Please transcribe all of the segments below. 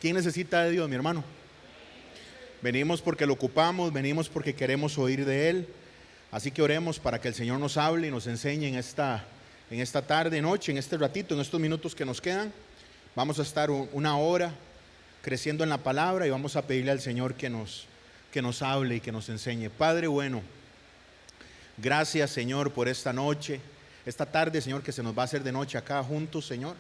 ¿Quién necesita de Dios, mi hermano? Venimos porque lo ocupamos, venimos porque queremos oír de Él. Así que oremos para que el Señor nos hable y nos enseñe en esta tarde, noche, en este ratito, en estos minutos que nos quedan. Vamos a estar una hora creciendo en la palabra y vamos a pedirle al Señor que nos hable y que nos enseñe. Padre bueno, gracias, Señor, por esta noche, esta tarde, Señor, que se nos va a hacer de noche acá juntos, Señor.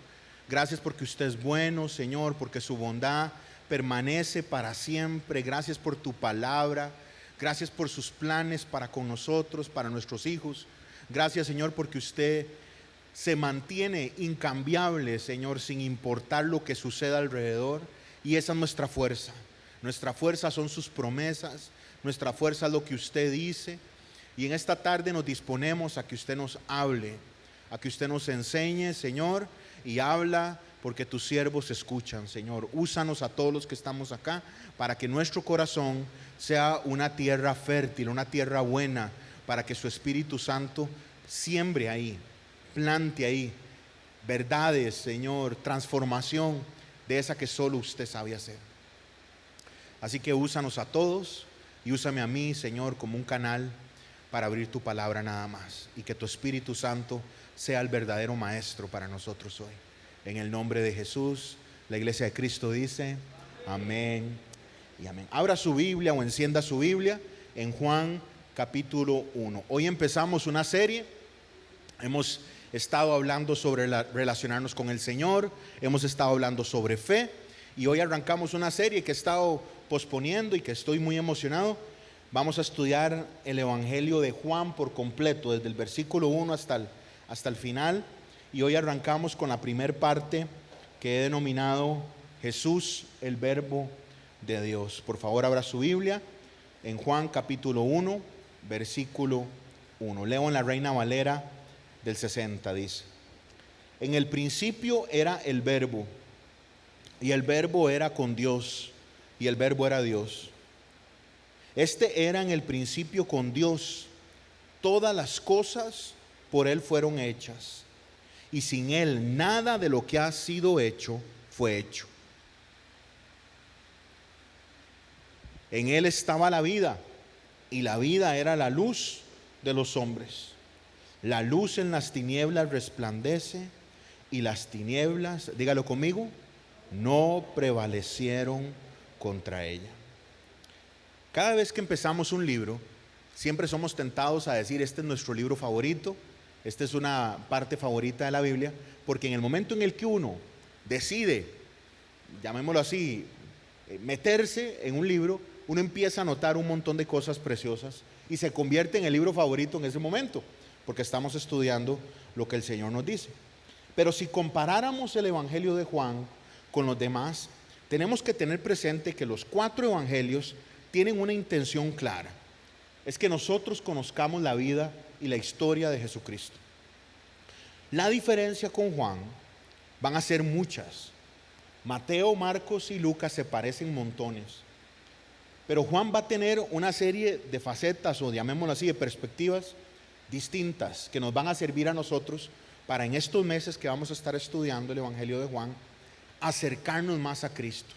Gracias porque usted es bueno, Señor, porque su bondad permanece para siempre. Gracias por tu palabra. Gracias por sus planes para con nosotros, para nuestros hijos. Gracias, Señor, porque usted se mantiene incambiable, Señor, sin importar lo que suceda alrededor. Y esa es nuestra fuerza. Nuestra fuerza son sus promesas. Nuestra fuerza es lo que usted dice. Y en esta tarde nos disponemos a que usted nos hable, a que usted nos enseñe, Señor, y habla porque tus siervos escuchan, Señor. Úsanos a todos los que estamos acá para que nuestro corazón sea una tierra fértil, una tierra buena, para que su Espíritu Santo siembre ahí, plante ahí verdades, Señor, transformación de esa que solo usted sabe hacer. Así que úsanos a todos y úsame a mí, Señor, como un canal para abrir tu palabra nada más, y que tu Espíritu Santo sea el verdadero maestro para nosotros hoy. En el nombre de Jesús, la iglesia de Cristo dice amén y amén. Abra su Biblia o encienda su Biblia en Juan capítulo 1. Hoy empezamos una serie. Hemos estado hablando sobre relacionarnos con el Señor, hemos estado hablando sobre fe, y hoy arrancamos una serie que he estado posponiendo y que estoy muy emocionado. Vamos a estudiar el Evangelio de Juan por completo, desde el versículo 1 hasta el final. Y hoy arrancamos con la primer parte que he denominado Jesús, el Verbo de Dios. Por favor, abra su Biblia en Juan capítulo 1, versículo 1. Leo en la Reina Valera del 60, dice: en el principio era el Verbo, y el Verbo era con Dios, y el Verbo era Dios. Este era en el principio con Dios. Todas las cosas por Él fueron hechas, y sin Él nada de lo que ha sido hecho fue hecho. En Él estaba la vida, y la vida era la luz de los hombres. La luz en las tinieblas resplandece, y las tinieblas, dígalo conmigo, no prevalecieron contra ella. Cada vez que empezamos un libro, siempre somos tentados a decir: este es nuestro libro favorito, esta es una parte favorita de la Biblia, porque en el momento en el que uno decide, llamémoslo así, meterse en un libro, uno empieza a notar un montón de cosas preciosas y se convierte en el libro favorito en ese momento, porque estamos estudiando lo que el Señor nos dice. Pero si comparáramos el Evangelio de Juan con los demás, tenemos que tener presente que los 4 evangelios tienen una intención clara: es que nosotros conozcamos la vida y la historia de Jesucristo. La diferencia con Juan van a ser muchas. Mateo, Marcos y Lucas se parecen montones, pero Juan va a tener una serie de facetas, o llamémoslo así, de perspectivas distintas que nos van a servir a nosotros para, en estos meses que vamos a estar estudiando el Evangelio de Juan, acercarnos más a Cristo.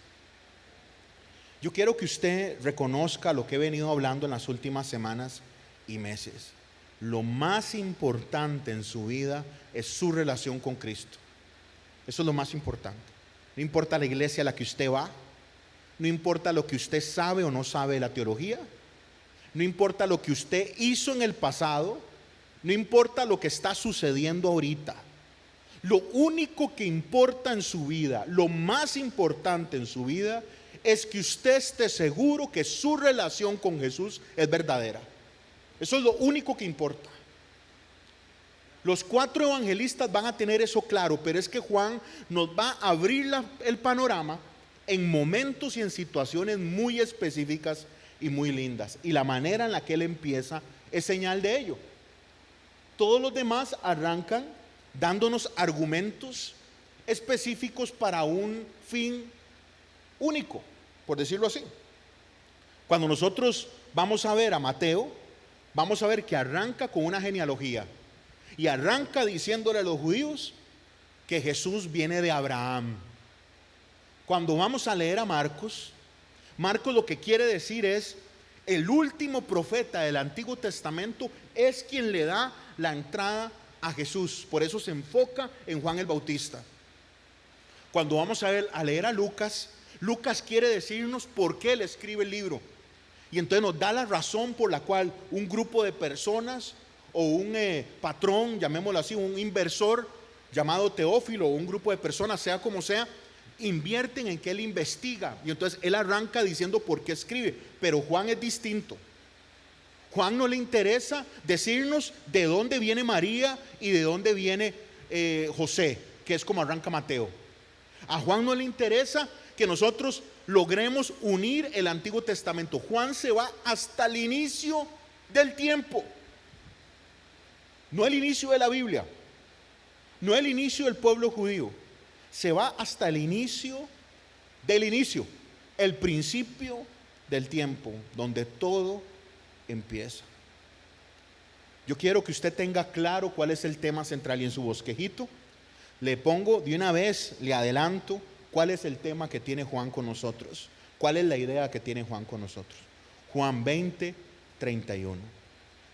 Yo quiero que usted reconozca lo que he venido hablando en las últimas semanas y meses. Lo más importante en su vida es su relación con Cristo. Eso es lo más importante. No importa la iglesia a la que usted va, no importa lo que usted sabe o no sabe de la teología, no importa lo que usted hizo en el pasado, no importa lo que está sucediendo ahorita. Lo único que importa en su vida, lo más importante en su vida, es que usted esté seguro que su relación con Jesús es verdadera. Eso es lo único que importa. Los 4 evangelistas van a tener eso claro, pero es que Juan nos va a abrir el panorama en momentos y en situaciones muy específicas y muy lindas. Y la manera en la que él empieza es señal de ello. Todos los demás arrancan dándonos argumentos específicos para un fin único, por decirlo así. Cuando nosotros vamos a ver a Mateo, vamos a ver que arranca con una genealogía y arranca diciéndole a los judíos que Jesús viene de Abraham, Cuando vamos a leer a Marcos, Marcos lo que quiere decir es: el último profeta del Antiguo Testamento es quien le da la entrada a Jesús. Por eso se enfoca en Juan el Bautista. Cuando vamos a leer a Lucas, Lucas quiere decirnos por qué él escribe el libro. Y entonces nos da la razón por la cual un grupo de personas o un patrón, llamémoslo así, un inversor llamado Teófilo, o un grupo de personas, sea como sea, invierten en que él investiga. Y entonces él arranca diciendo por qué escribe. Pero Juan es distinto. Juan no le interesa decirnos de dónde viene María y de dónde viene José, que es como arranca Mateo. A Juan no le interesa que nosotros logremos unir el Antiguo Testamento. Juan se va hasta el inicio del tiempo. No el inicio de la Biblia, no el inicio del pueblo judío. Se va hasta el inicio del inicio, el principio del tiempo, donde todo empieza. Yo quiero que usted tenga claro cuál es el tema central, y en su bosquejito le pongo de una vez, le adelanto cuál es el tema que tiene Juan con nosotros, cuál es la idea que tiene Juan con nosotros. Juan 20:31.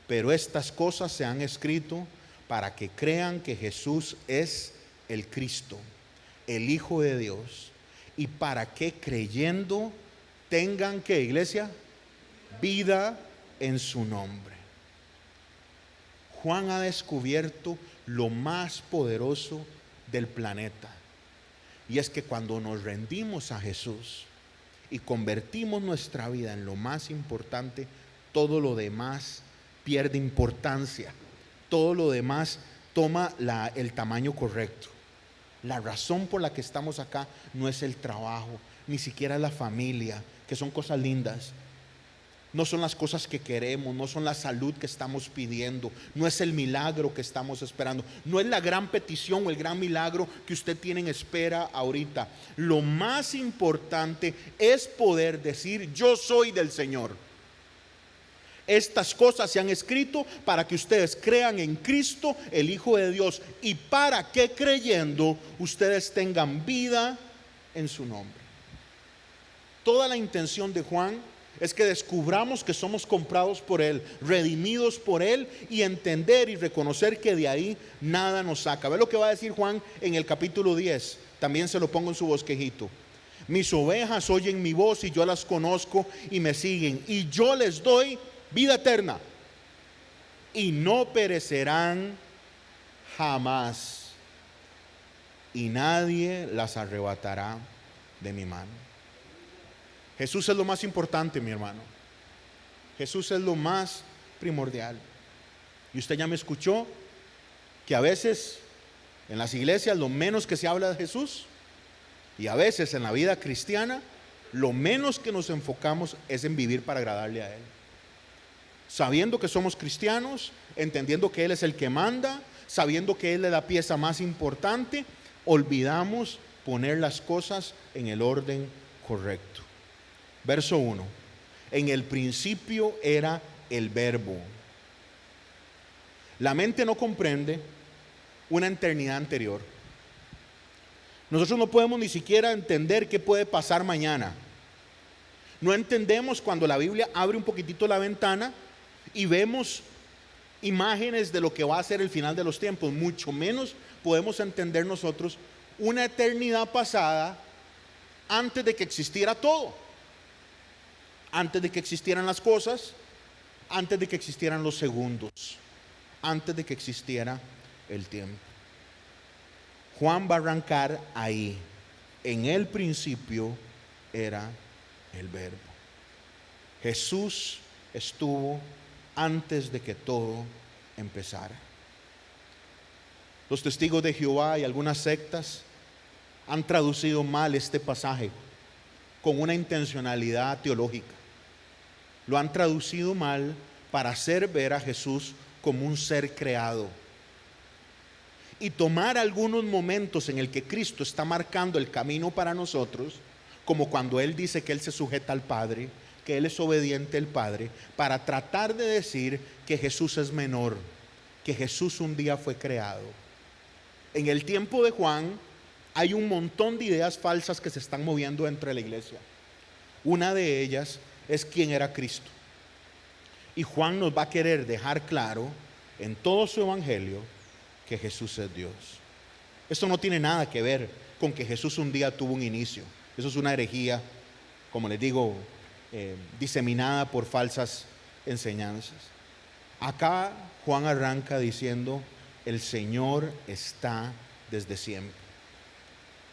Pero estas cosas se han escrito para que crean que Jesús es el Cristo, el Hijo de Dios, y para que creyendo tengan, ¿qué, iglesia? Vida en su nombre. Juan ha descubierto lo más poderoso del planeta, y es que cuando nos rendimos a Jesús y convertimos nuestra vida en lo más importante, todo lo demás pierde importancia, todo lo demás toma el tamaño correcto. La razón por la que estamos acá no es el trabajo, ni siquiera la familia, que son cosas lindas. No son las cosas que queremos, no son la salud que estamos pidiendo, no es el milagro que estamos esperando, no es la gran petición o el gran milagro que usted tiene en espera ahorita. Lo más importante es poder decir: yo soy del Señor. Estas cosas se han escrito para que ustedes crean en Cristo, el Hijo de Dios, y para que creyendo ustedes tengan vida en su nombre. Toda la intención de Juan es que descubramos que somos comprados por Él, redimidos por Él, y entender y reconocer que de ahí nada nos saca. Ve lo que va a decir Juan en el capítulo 10, también se lo pongo en su bosquejito. Mis ovejas oyen mi voz y yo las conozco y me siguen, y yo les doy vida eterna, y no perecerán jamás, y nadie las arrebatará de mi mano. Jesús es lo más importante, mi hermano. Jesús es lo más primordial. Y usted ya me escuchó que a veces en las iglesias lo menos que se habla de Jesús, y a veces en la vida cristiana lo menos que nos enfocamos es en vivir para agradarle a Él. Sabiendo que somos cristianos, entendiendo que Él es el que manda, sabiendo que Él es la pieza más importante, olvidamos poner las cosas en el orden correcto. Verso 1. En el principio era el Verbo. La mente no comprende una eternidad anterior. Nosotros no podemos ni siquiera entender qué puede pasar mañana. No entendemos cuando la Biblia abre un poquitito la ventana y vemos imágenes de lo que va a ser el final de los tiempos. Mucho menos podemos entender nosotros una eternidad pasada antes de que existiera todo, antes de que existieran las cosas, antes de que existieran los segundos, antes de que existiera el tiempo. Juan va a arrancar ahí. En el principio era el Verbo. Jesús estuvo antes de que todo empezara. Los testigos de Jehová y algunas sectas han traducido mal este pasaje con una intencionalidad teológica. Lo han traducido mal para hacer ver a Jesús como un ser creado y tomar algunos momentos en el que Cristo está marcando el camino para nosotros, como cuando Él dice que Él se sujeta al Padre, que Él es obediente al Padre, para tratar de decir que Jesús es menor, que Jesús un día fue creado. En el tiempo de Juan, hay un montón de ideas falsas que se están moviendo entre la iglesia. Una de ellas es quién era Cristo. Y Juan nos va a querer dejar claro en todo su evangelio que Jesús es Dios. Esto no tiene nada que ver con que Jesús un día tuvo un inicio. Eso es una herejía, como les digo, diseminada por falsas enseñanzas. Acá Juan arranca diciendo: el Señor está desde siempre.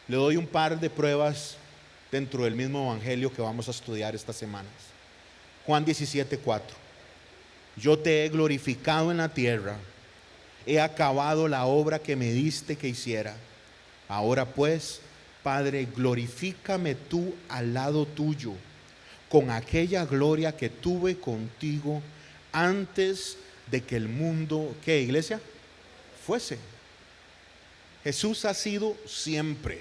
Le doy un par de pruebas dentro del mismo evangelio que vamos a estudiar estas semanas. Juan 17:4. Yo te he glorificado en la tierra, he acabado la obra que me diste que hiciera. Ahora pues, Padre, glorifícame tú al lado tuyo, con aquella gloria que tuve contigo antes de que el mundo, ¿qué, iglesia?, fuese. Jesús ha sido siempre.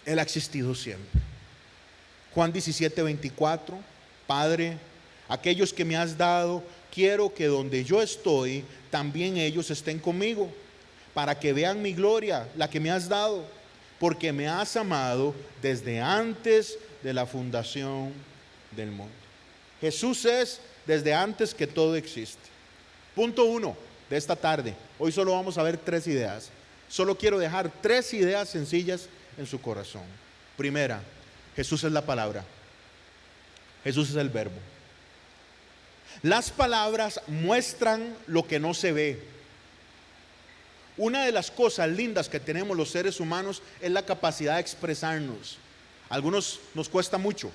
Él ha existido siempre. Juan 17:24. Padre, aquellos que me has dado, quiero que donde yo estoy, también ellos estén conmigo, para que vean mi gloria, la que me has dado, porque me has amado desde antes de la fundación del mundo. Jesús es desde antes que todo existe. Punto 1 de esta tarde. Hoy solo vamos a ver 3 ideas. Solo quiero dejar 3 ideas sencillas en su corazón. Primera, Jesús es la palabra. Jesús es el verbo. Las palabras muestran lo que no se ve. Una de las cosas lindas que tenemos los seres humanos es la capacidad de expresarnos. A algunos nos cuesta mucho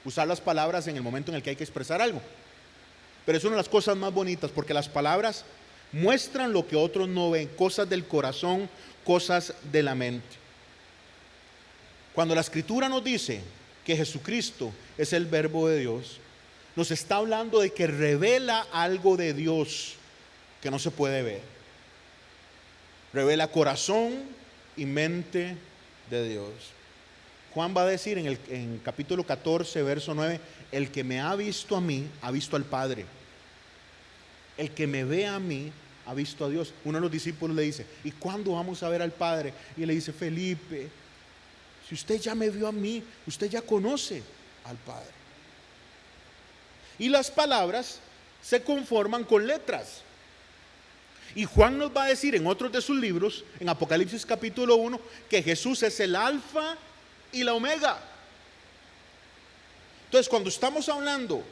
usar las palabras en el momento en el que hay que expresar algo, pero es una de las cosas más bonitas, porque las palabras muestran lo que otros no ven, cosas del corazón, cosas de la mente. Cuando la Escritura nos dice que Jesucristo es el verbo de Dios, nos está hablando de que revela algo de Dios que no se puede ver. Revela corazón y mente de Dios. Juan va a decir en capítulo 14, verso 9: el que me ha visto a mí, ha visto al Padre. El que me ve a mí, ha visto a Dios. Uno de los discípulos le dice: ¿y cuándo vamos a ver al Padre? Y él le dice: Felipe, si usted ya me vio a mí, usted ya conoce al Padre. Y las palabras se conforman con letras. Y Juan nos va a decir en otros de sus libros, en Apocalipsis capítulo 1, que Jesús es el alfa y la omega. Entonces, cuando estamos hablando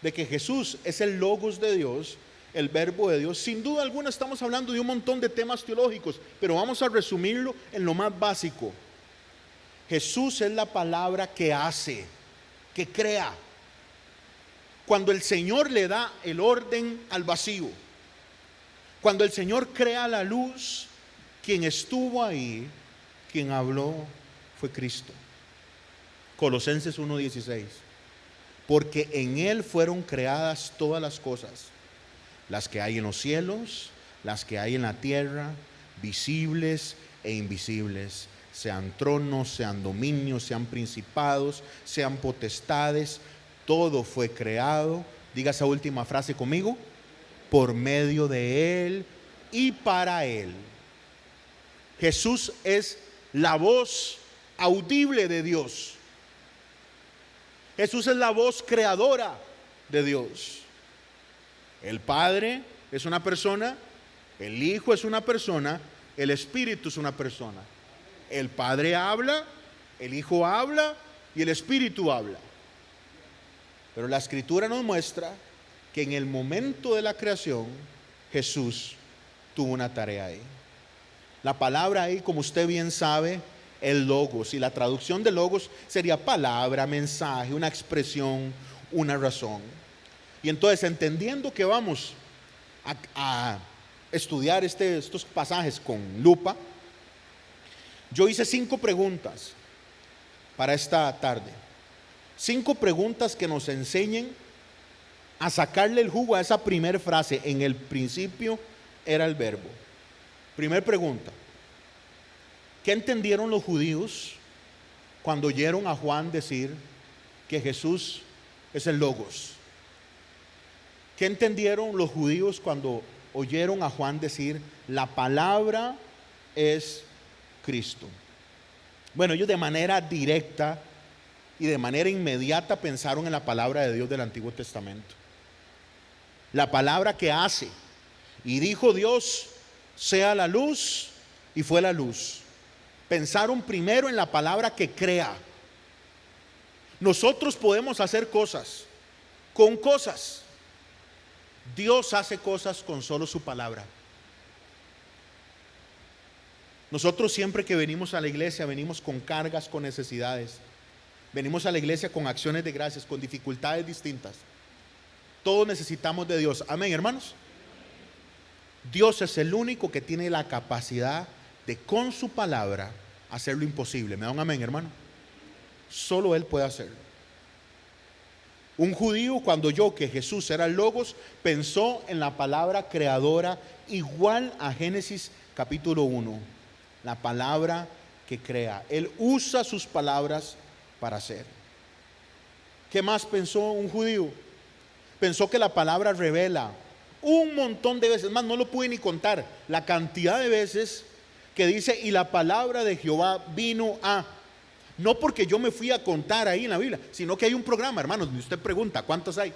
de que Jesús es el logos de Dios, el verbo de Dios, sin duda alguna estamos hablando de un montón de temas teológicos, pero vamos a resumirlo en lo más básico. Jesús es la palabra que hace, que crea. Cuando el Señor le da el orden al vacío, cuando el Señor crea la luz, quien estuvo ahí, quien habló, fue Cristo. Colosenses 1:16. Porque en Él fueron creadas todas las cosas, las que hay en los cielos, las que hay en la tierra, visibles e invisibles, sean tronos, sean dominios, sean principados, sean potestades. Todo fue creado, diga esa última frase conmigo, por medio de Él y para Él. Jesús es la voz audible de Dios. Jesús es la voz creadora de Dios. El Padre es una persona, el Hijo es una persona, el Espíritu es una persona. El Padre habla, el Hijo habla y el Espíritu habla. Pero la Escritura nos muestra que en el momento de la creación, Jesús tuvo una tarea ahí. La palabra ahí, como usted bien sabe, el logos, y la traducción de logos sería palabra, mensaje, una expresión, una razón. Y entonces, entendiendo que vamos a estudiar estos pasajes con lupa, yo hice 5 preguntas para esta tarde. 5 preguntas que nos enseñen a sacarle el jugo a esa primera frase: en el principio era el verbo. Primera pregunta: ¿qué entendieron los judíos cuando oyeron a Juan decir que Jesús es el logos? ¿Qué entendieron los judíos cuando oyeron a Juan decir la palabra es Cristo? Bueno, ellos de manera directa y de manera inmediata pensaron en la palabra de Dios del Antiguo Testamento. La palabra que hace. Y dijo Dios, sea la luz, y fue la luz. Pensaron primero en la palabra que crea. Nosotros podemos hacer cosas con cosas. Dios hace cosas con solo su palabra. Nosotros siempre que venimos a la iglesia, venimos con cargas, con necesidades. Venimos a la iglesia con acciones de gracias, con dificultades distintas. Todos necesitamos de Dios. Amén, hermanos. Dios es el único que tiene la capacidad de con su palabra hacer lo imposible. ¿Me da un amén, hermano? Solo Él puede hacerlo. Un judío, cuando oyó que Jesús era el Logos, pensó en la palabra creadora igual a Génesis capítulo 1. La palabra que crea. Él usa sus palabras para hacer. ¿Qué más pensó un judío? Pensó que la palabra revela un montón de veces, más no lo pude ni contar, la cantidad de veces que dice, y la palabra de Jehová vino a. No porque yo me fui a contar ahí en la Biblia, sino que hay un programa, hermanos, donde usted pregunta cuántos hay,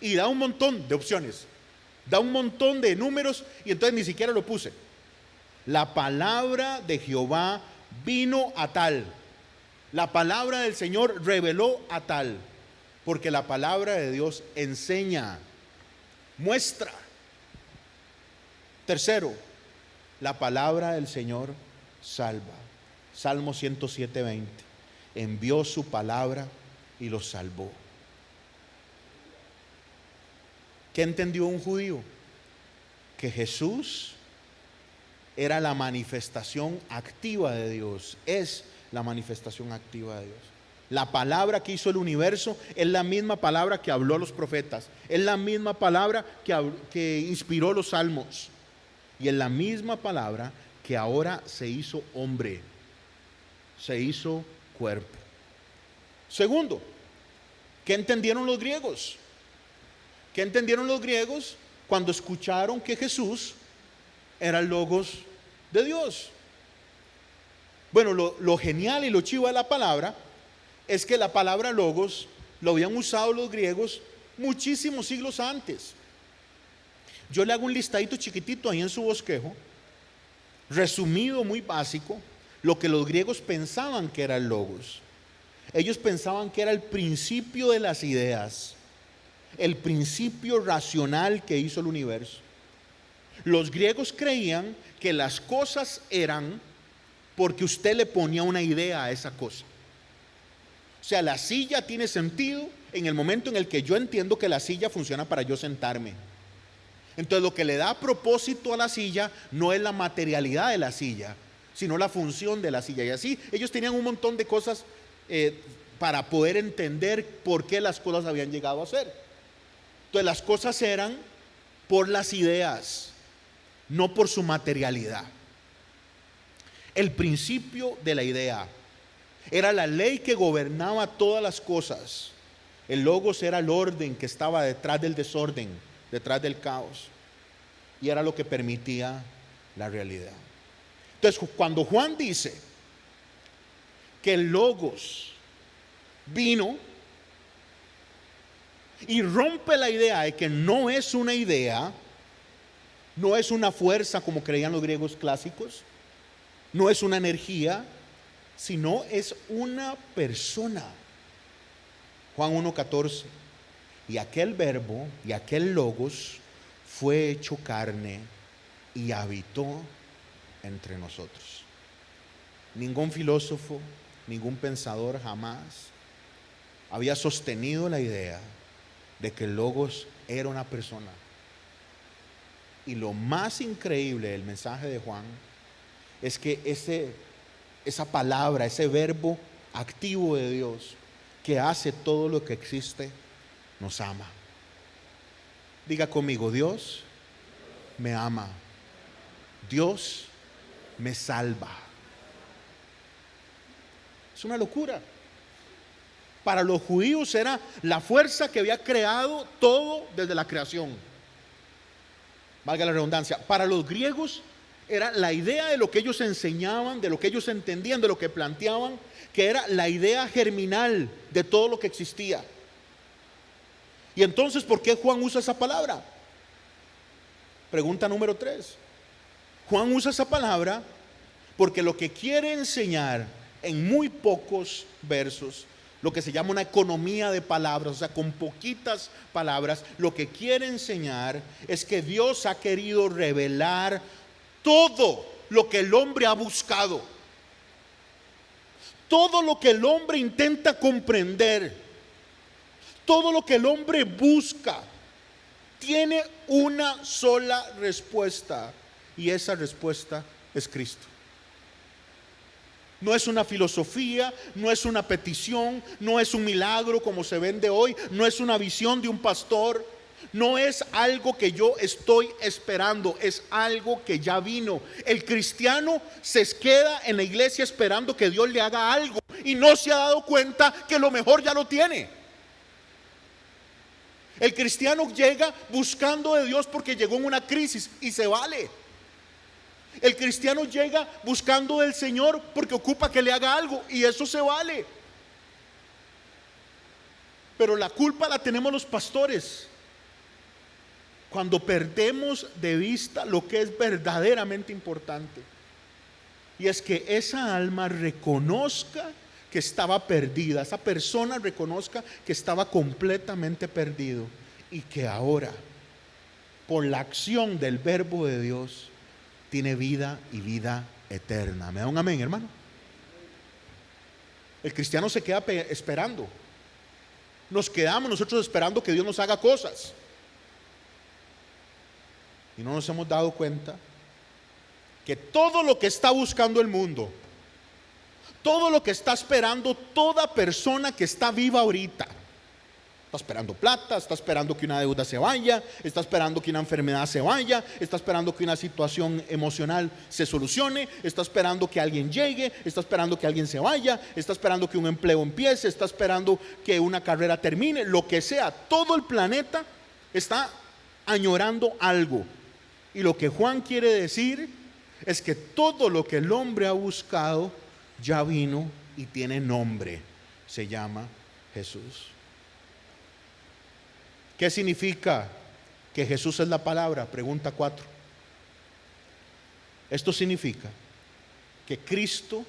y da un montón de opciones, da un montón de números, y entonces ni siquiera lo puse. La palabra de Jehová vino a tal. La palabra del Señor reveló a tal. Porque la palabra de Dios enseña, muestra. Tercero, la palabra del Señor salva. Salmo 107:20. Envió su palabra y los salvó. ¿Qué entendió un judío? Que Jesús era la manifestación activa de Dios. Es la manifestación activa de Dios. La palabra que hizo el universo es la misma palabra que habló a los profetas. Es la misma palabra que inspiró los salmos. Y es la misma palabra que ahora se hizo hombre. Se hizo cuerpo. Segundo, ¿qué entendieron los griegos? ¿Qué entendieron los griegos cuando escucharon que Jesús era el Logos de Dios? Bueno, lo genial y lo chivo de la palabra es que la palabra Logos lo habían usado los griegos muchísimos siglos antes. Yo le hago un listadito chiquitito ahí en su bosquejo, resumido, muy básico, lo que los griegos pensaban que era el Logos. Ellos pensaban que era el principio de las ideas, el principio racional que hizo el universo. Los griegos creían que las cosas eran porque usted le ponía una idea a esa cosa. O sea, la silla tiene sentido en el momento en el que yo entiendo que la silla funciona para yo sentarme. Entonces lo que le da propósito a la silla no es la materialidad de la silla, sino la función de la silla. Y así ellos tenían un montón de cosas para poder entender por qué las cosas habían llegado a ser. Entonces las cosas eran por las ideas, no por su materialidad. El principio de la idea era la ley que gobernaba todas las cosas. El Logos era el orden que estaba detrás del desorden, detrás del caos, y era lo que permitía la realidad. Entonces, cuando Juan dice que el Logos vino y rompe la idea de que no es una idea, no es una fuerza como creían los griegos clásicos, no es una energía, sino es una persona. Juan 1:14. Y aquel verbo y aquel Logos fue hecho carne y habitó entre nosotros. Ningún filósofo, ningún pensador jamás había sostenido la idea de que el Logos era una persona. Y lo más increíble del mensaje de Juan es que esa palabra, ese verbo activo de Dios que hace todo lo que existe, nos ama. Diga conmigo: Dios me ama, Dios me salva. Es una locura. Para los judíos era la fuerza que había creado todo desde la creación. Valga la redundancia. Para los griegos era la idea de lo que ellos enseñaban, de lo que ellos entendían, de lo que planteaban, que era la idea germinal de todo lo que existía. Y entonces, ¿por qué Juan usa esa palabra? Pregunta número 3. Juan usa esa palabra porque lo que quiere enseñar en muy pocos versos, lo que se llama una economía de palabras, o sea, con poquitas palabras, lo que quiere enseñar es que Dios ha querido revelar todo lo que el hombre ha buscado, todo lo que el hombre intenta comprender, todo lo que el hombre busca, tiene una sola respuesta, y esa respuesta es Cristo. No es una filosofía, no es una petición, no es un milagro como se vende hoy, no es una visión de un pastor, no es algo que yo estoy esperando, es algo que ya vino. El cristiano se queda en la iglesia esperando que Dios le haga algo y no se ha dado cuenta que lo mejor ya lo tiene. El cristiano llega buscando de Dios porque llegó en una crisis y se vale. El cristiano llega buscando del Señor porque ocupa que le haga algo y eso se vale. Pero la culpa la tenemos los pastores cuando perdemos de vista lo que es verdaderamente importante, y es que esa alma reconozca que estaba perdida, esa persona reconozca que estaba completamente perdido y que ahora, por la acción del verbo de Dios, tiene vida y vida eterna. ¿Me da un amén, hermano? El cristiano se queda esperando. Nos quedamos nosotros esperando que Dios nos haga cosas y no nos hemos dado cuenta que todo lo que está buscando el mundo, todo lo que está esperando toda persona que está viva ahorita, está esperando plata, está esperando que una deuda se vaya, está esperando que una enfermedad se vaya, está esperando que una situación emocional se solucione, está esperando que alguien llegue, está esperando que alguien se vaya, está esperando que un empleo empiece, está esperando que una carrera termine, lo que sea. Todo el planeta está añorando algo. Y lo que Juan quiere decir es que todo lo que el hombre ha buscado ya vino y tiene nombre. Se llama Jesús. ¿Qué significa que Jesús es la palabra? Pregunta 4. Esto significa que Cristo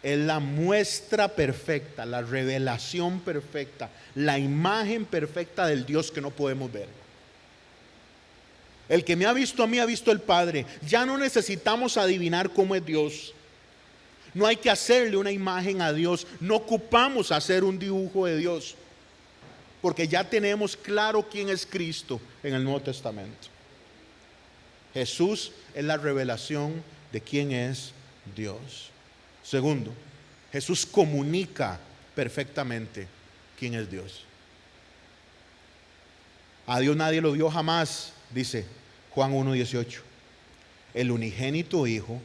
es la muestra perfecta, la revelación perfecta, la imagen perfecta del Dios que no podemos ver. El que me ha visto a mí ha visto al Padre. Ya no necesitamos adivinar cómo es Dios. No hay que hacerle una imagen a Dios. No ocupamos hacer un dibujo de Dios, porque ya tenemos claro quién es Cristo en el Nuevo Testamento. Jesús es la revelación de quién es Dios. Segundo, Jesús comunica perfectamente quién es Dios. A Dios nadie lo vio jamás, dice Juan 1:18. El unigénito Hijo,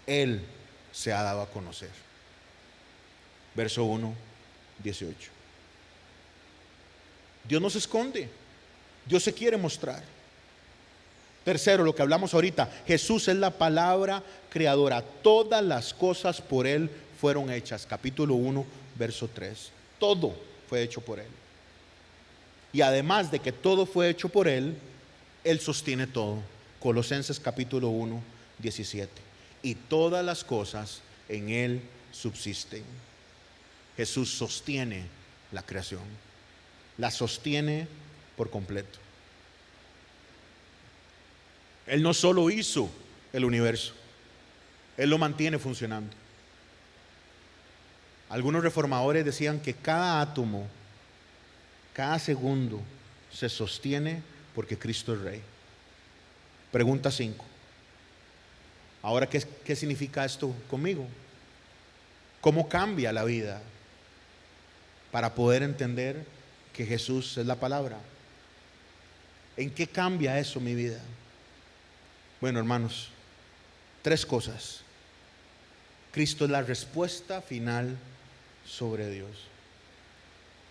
Él se ha dado a conocer. Verso 1:18. Dios no se esconde, Dios se quiere mostrar. Tercero, lo que hablamos ahorita, Jesús es la palabra creadora. Todas las cosas por Él fueron hechas. Capítulo 1, verso 3. Todo fue hecho por Él. Y además de que todo fue hecho por Él, Él sostiene todo. Colosenses capítulo 1, 17. Y todas las cosas en Él subsisten. Jesús sostiene la creación. La sostiene por completo. Él no solo hizo el universo, Él lo mantiene funcionando. Algunos reformadores decían que cada átomo, cada segundo se sostiene porque Cristo es Rey. Pregunta 5. Ahora, ¿qué significa esto conmigo? ¿Cómo cambia la vida para poder entender que Jesús es la palabra? ¿En qué cambia eso mi vida? Bueno, hermanos, 3 cosas. Cristo es la respuesta final sobre Dios.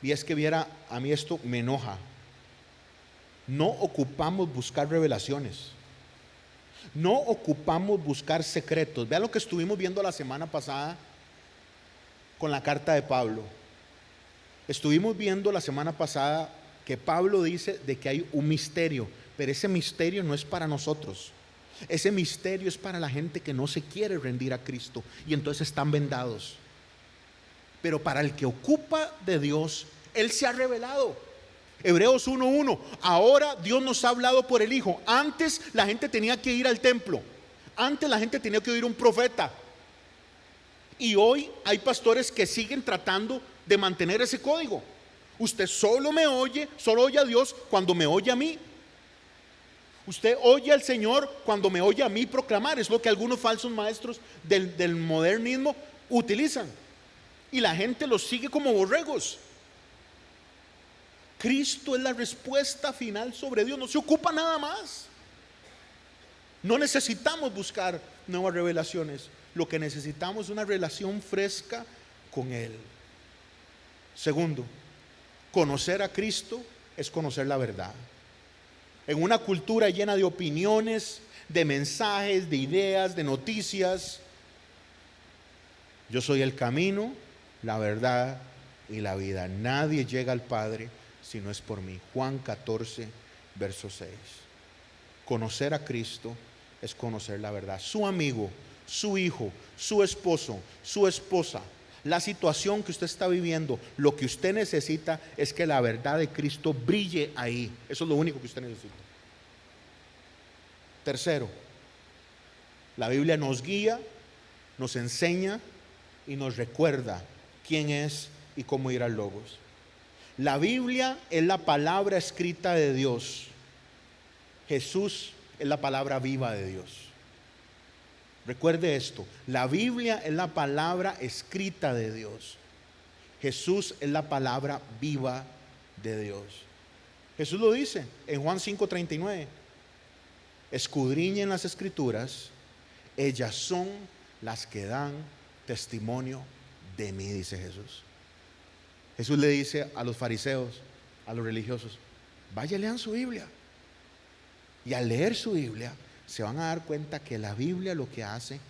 Y es que viera, a mí esto me enoja. No ocupamos buscar revelaciones. No ocupamos buscar secretos. Vean lo que estuvimos viendo la semana pasada con la carta de Pablo. Estuvimos viendo la semana pasada que Pablo dice de que hay un misterio, pero ese misterio no es para nosotros. Ese misterio es para la gente que no se quiere rendir a Cristo y entonces están vendados. Pero para el que ocupa de Dios, Él se ha revelado. Hebreos 1:1, ahora Dios nos ha hablado por el Hijo. Antes la gente tenía que ir al templo, antes la gente tenía que oír un profeta. Y hoy hay pastores que siguen tratando de mantener ese código. Usted solo me oye, solo oye a Dios cuando me oye a mí. Usted oye al Señor cuando me oye a mí proclamar. Es lo que algunos falsos maestros del modernismo utilizan. Y la gente los sigue como borregos. Cristo es la respuesta final sobre Dios. No se ocupa nada más. No necesitamos buscar nuevas revelaciones. Lo que necesitamos es una relación fresca con Él. Segundo, conocer a Cristo es conocer la verdad. En una cultura llena de opiniones, de mensajes, de ideas, de noticias, yo soy el camino, la verdad y la vida. Nadie llega al Padre si no es por mí. Juan 14, verso 6. Conocer a Cristo es conocer la verdad. Su amigo, su hijo, su esposo, su esposa, la situación que usted está viviendo, lo que usted necesita es que la verdad de Cristo brille ahí. Eso es lo único que usted necesita. Tercero, la Biblia nos guía, nos enseña y nos recuerda quién es y cómo ir al Logos. La Biblia es la palabra escrita de Dios. Jesús es la palabra viva de Dios. Recuerde esto, la Biblia es la palabra escrita de Dios. Jesús es la palabra viva de Dios. Jesús lo dice en Juan 5:39. Escudriñen las escrituras, ellas son las que dan testimonio de mí, dice Jesús. Jesús le dice a los fariseos, a los religiosos, vaya, lean su Biblia. Y al leer su Biblia se van a dar cuenta que la Biblia lo que hace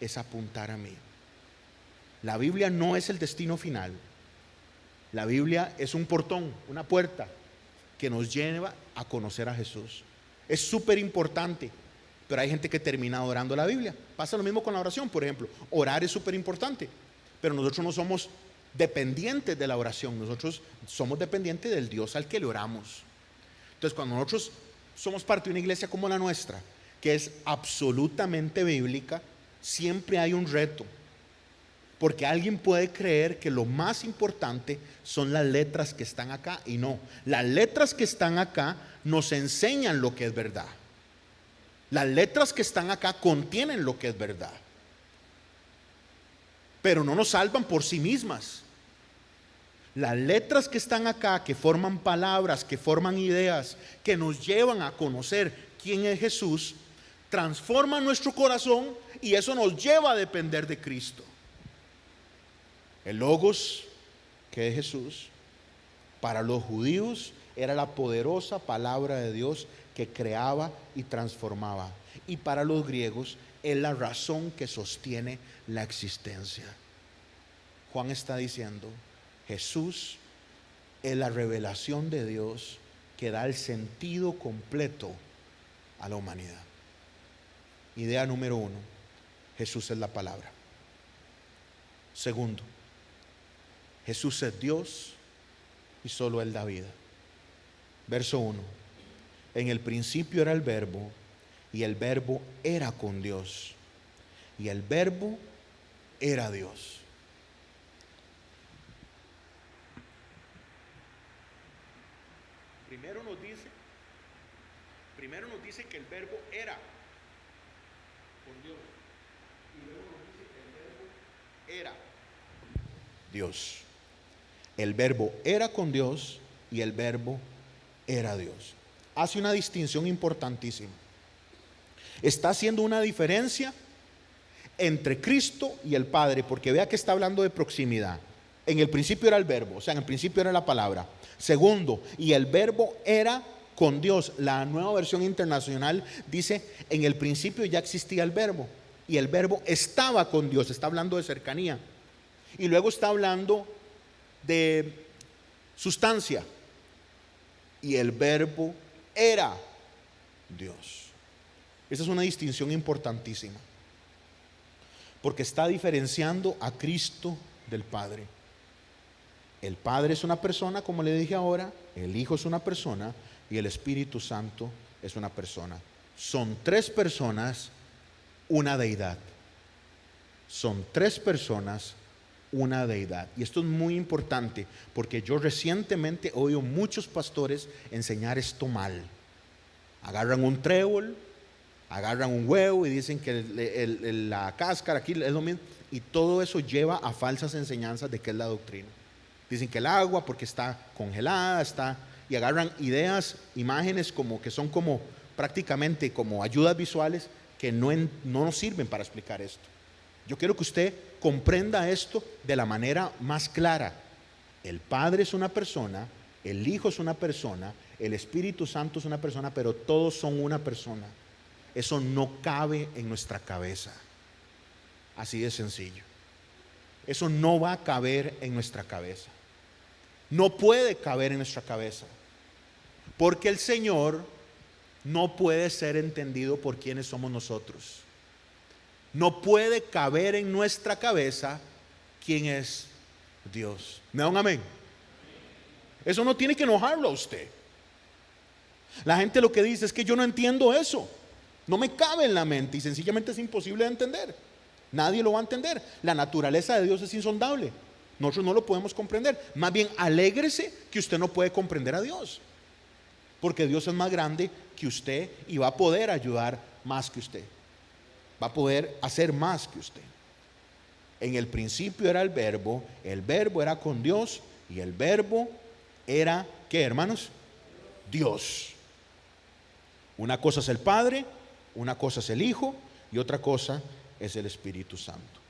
es apuntar a mí. La Biblia no es el destino final. La Biblia es un portón, una puerta que nos lleva a conocer a Jesús. Es súper importante, pero hay gente que termina adorando la Biblia. Pasa lo mismo con la oración, por ejemplo. Orar es súper importante, pero nosotros no somos dependientes de la oración. Nosotros somos dependientes del Dios al que le oramos. Entonces, cuando nosotros somos parte de una iglesia como la nuestra, que es absolutamente bíblica, siempre hay un reto. Porque alguien puede creer que lo más importante son las letras que están acá, y no. Las letras que están acá nos enseñan lo que es verdad. Las letras que están acá contienen lo que es verdad, pero no nos salvan por sí mismas. Las letras que están acá, que forman palabras, que forman ideas, que nos llevan a conocer quién es Jesús, transforman nuestro corazón y eso nos lleva a depender de Cristo. El Logos, que es Jesús, para los judíos era la poderosa palabra de Dios que creaba y transformaba. Y para los griegos es la razón que sostiene la existencia. Juan está diciendo, Jesús es la revelación de Dios que da el sentido completo a la humanidad. Idea número 1, Jesús es la palabra. Segundo, Jesús es Dios y solo Él da vida. Verso 1, en el principio era el Verbo y el Verbo era con Dios y el Verbo era Dios. Primero nos dice que el Verbo era con Dios y luego nos dice que el Verbo era Dios. El Verbo era con Dios y el Verbo era Dios. Hace una distinción importantísima. Está haciendo una diferencia entre Cristo y el Padre, porque vea que está hablando de proximidad. En el principio era el Verbo, o sea, en el principio era la palabra. Segundo, y el Verbo era con Dios. La Nueva Versión Internacional dice: en el principio ya existía el verbo, y el verbo estaba con Dios. Está hablando de cercanía. Y luego está hablando de sustancia, y el verbo era Dios. Esa es una distinción importantísima, porque está diferenciando a Cristo del Padre. El Padre es una persona, como le dije ahora, el Hijo es una persona y el Espíritu Santo es una persona. Son tres personas, una deidad. Son tres personas, una deidad. Y esto es muy importante, porque yo recientemente he oído muchos pastores enseñar esto mal. Agarran un trébol, agarran un huevo y dicen que la cáscara aquí es lo mismo, y todo eso lleva a falsas enseñanzas de qué es la doctrina. Dicen que el agua porque está congelada, y agarran ideas, imágenes como que son como prácticamente como ayudas visuales que no nos sirven para explicar esto. Yo quiero que usted comprenda esto de la manera más clara. El Padre es una persona, el Hijo es una persona, el Espíritu Santo es una persona, pero todos son una persona. Eso no cabe en nuestra cabeza. Así de sencillo. Eso no va a caber en nuestra cabeza. No puede caber en nuestra cabeza, porque el Señor no puede ser entendido por quienes somos nosotros. No puede caber en nuestra cabeza quién es Dios. ¿Me da un amén? Eso no tiene que enojarlo a usted. La gente lo que dice es que yo no entiendo eso, no me cabe en la mente, y sencillamente es imposible de entender. Nadie lo va a entender. La naturaleza de Dios es insondable. Nosotros no lo podemos comprender. Más bien, alégrese que usted no puede comprender a Dios, porque Dios es más grande que usted y va a poder ayudar más que usted. Va a poder hacer más que usted. En el principio era el verbo era con Dios, y el verbo era, ¿qué, hermanos? Dios. Una cosa es el Padre, una cosa es el Hijo, y otra cosa es el Espíritu Santo.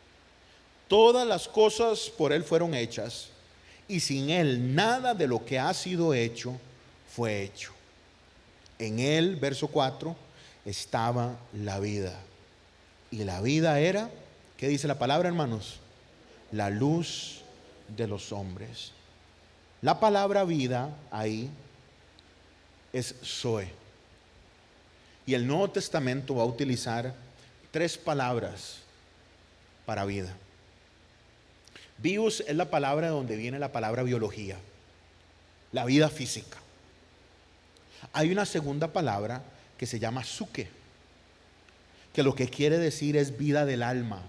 Todas las cosas por Él fueron hechas, y sin Él nada de lo que ha sido hecho fue hecho. En Él, verso 4, estaba la vida, y la vida era, ¿qué dice la palabra, hermanos? La luz de los hombres. La palabra vida ahí es Zoe, y el Nuevo Testamento va a utilizar tres palabras para vida. Bios es la palabra de donde viene la palabra biología, la vida física. Hay una segunda palabra que se llama psuke, que lo que quiere decir es vida del alma,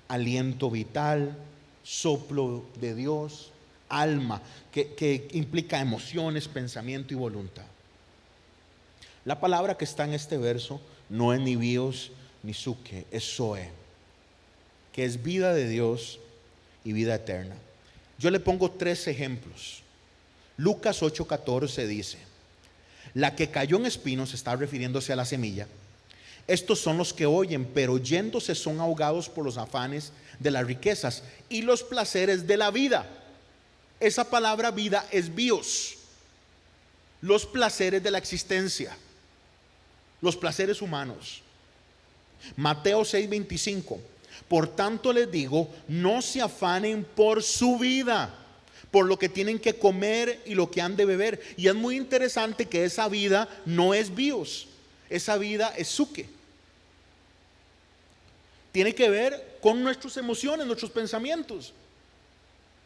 aliento vital, soplo de Dios, alma, que implica emociones, pensamiento y voluntad. La palabra que está en este verso no es ni bios ni psuke, es zoe, que es vida de Dios y vida eterna. Yo le pongo tres ejemplos. Lucas 8:14 dice: la que cayó en espinos, está refiriéndose a la semilla. Estos son los que oyen, pero yéndose son ahogados por los afanes de las riquezas y los placeres de la vida. Esa palabra vida es bios, los placeres de la existencia, los placeres humanos. Mateo 6:25: por tanto les digo, no se afanen por su vida, por lo que tienen que comer y lo que han de beber. Y es muy interesante que esa vida no es bios, esa vida es psuke. Tiene que ver con nuestras emociones, nuestros pensamientos,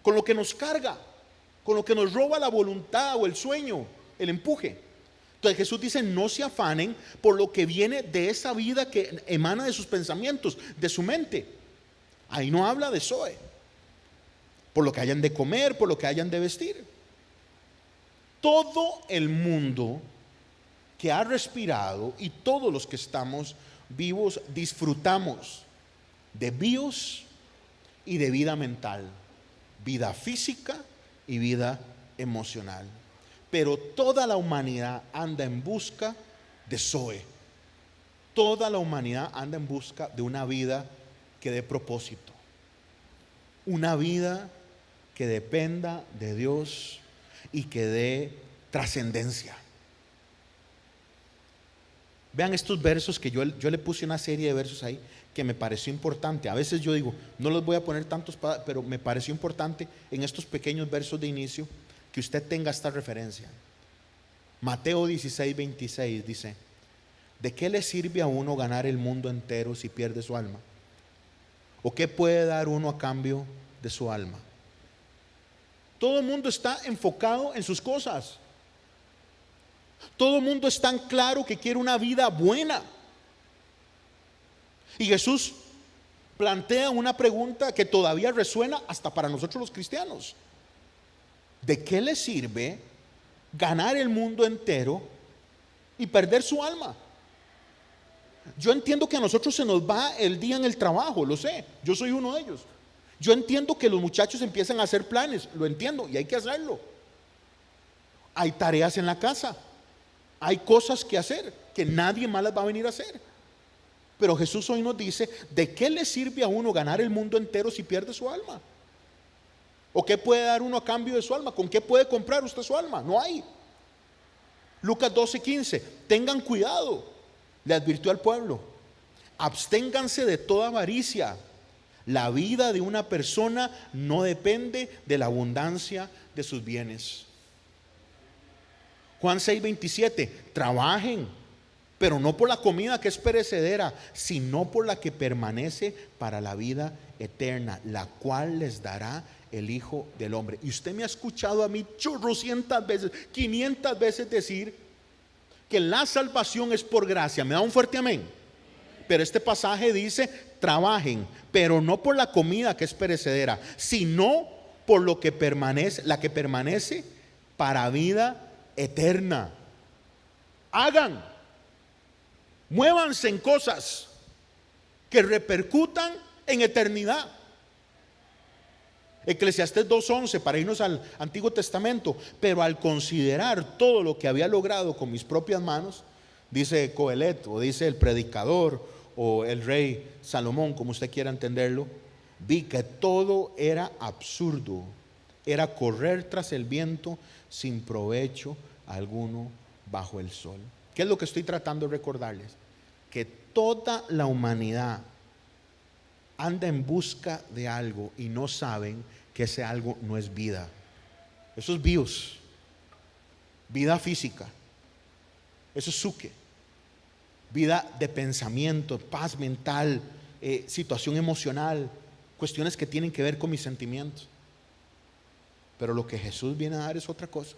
con lo que nos carga, con lo que nos roba la voluntad o el sueño, el empuje. Entonces Jesús dice: no se afanen por lo que viene de esa vida que emana de sus pensamientos, de su mente. Ahí no habla de zoe, por lo que hayan de comer, por lo que hayan de vestir. Todo el mundo que ha respirado y todos los que estamos vivos disfrutamos de bios y de vida mental, vida física y vida emocional. Pero toda la humanidad anda en busca de zoe. Toda la humanidad anda en busca de una vida que dé propósito, una vida que dependa de Dios y que dé trascendencia. Vean estos versos que yo le puse una serie de versos ahí que me pareció importante. A veces yo digo, no los voy a poner tantos, pero me pareció importante en estos pequeños versos de inicio que usted tenga esta referencia. Mateo 16:26 dice: ¿de qué le sirve a uno ganar el mundo entero si pierde su alma? ¿O qué puede dar uno a cambio de su alma? Todo el mundo está enfocado en sus cosas. Todo el mundo es tan claro que quiere una vida buena. Y Jesús plantea una pregunta que todavía resuena hasta para nosotros los cristianos. ¿De qué le sirve ganar el mundo entero y perder su alma? Yo entiendo que a nosotros se nos va el día en el trabajo, lo sé, yo soy uno de ellos. Yo entiendo que los muchachos empiezan a hacer planes, lo entiendo y hay que hacerlo. Hay tareas en la casa, hay cosas que hacer que nadie más las va a venir a hacer. Pero Jesús hoy nos dice: ¿de qué le sirve a uno ganar el mundo entero si pierde su alma? ¿O qué puede dar uno a cambio de su alma? ¿Con qué puede comprar usted su alma? No hay. Lucas 12:15: tengan cuidado, le advirtió al pueblo, absténganse de toda avaricia. La vida de una persona no depende de la abundancia de sus bienes. Juan 6:27: trabajen, pero no por la comida que es perecedera, sino por la que permanece para la vida eterna, la cual les dará el Hijo del Hombre. Y usted me ha escuchado a mí chorrocientas veces, 500 veces decir que la salvación es por gracia. ¿Me da un fuerte amén? Pero este pasaje dice: trabajen, pero no por la comida que es perecedera, sino por lo que permanece, la que permanece para vida eterna. Hagan, muévanse en cosas que repercutan en eternidad. Eclesiastés 2:11, para irnos al Antiguo Testamento: pero al considerar todo lo que había logrado con mis propias manos, dice Coelet, o dice el predicador, o el rey Salomón, como usted quiera entenderlo, vi que todo era absurdo, era correr tras el viento sin provecho alguno bajo el sol. ¿Qué es lo que estoy tratando de recordarles? Que toda la humanidad anda en busca de algo y no saben que ese algo no es vida. Eso es bios, vida física. Eso es psuque, vida de pensamiento, paz mental, situación emocional, cuestiones que tienen que ver con mis sentimientos. Pero lo que Jesús viene a dar es otra cosa.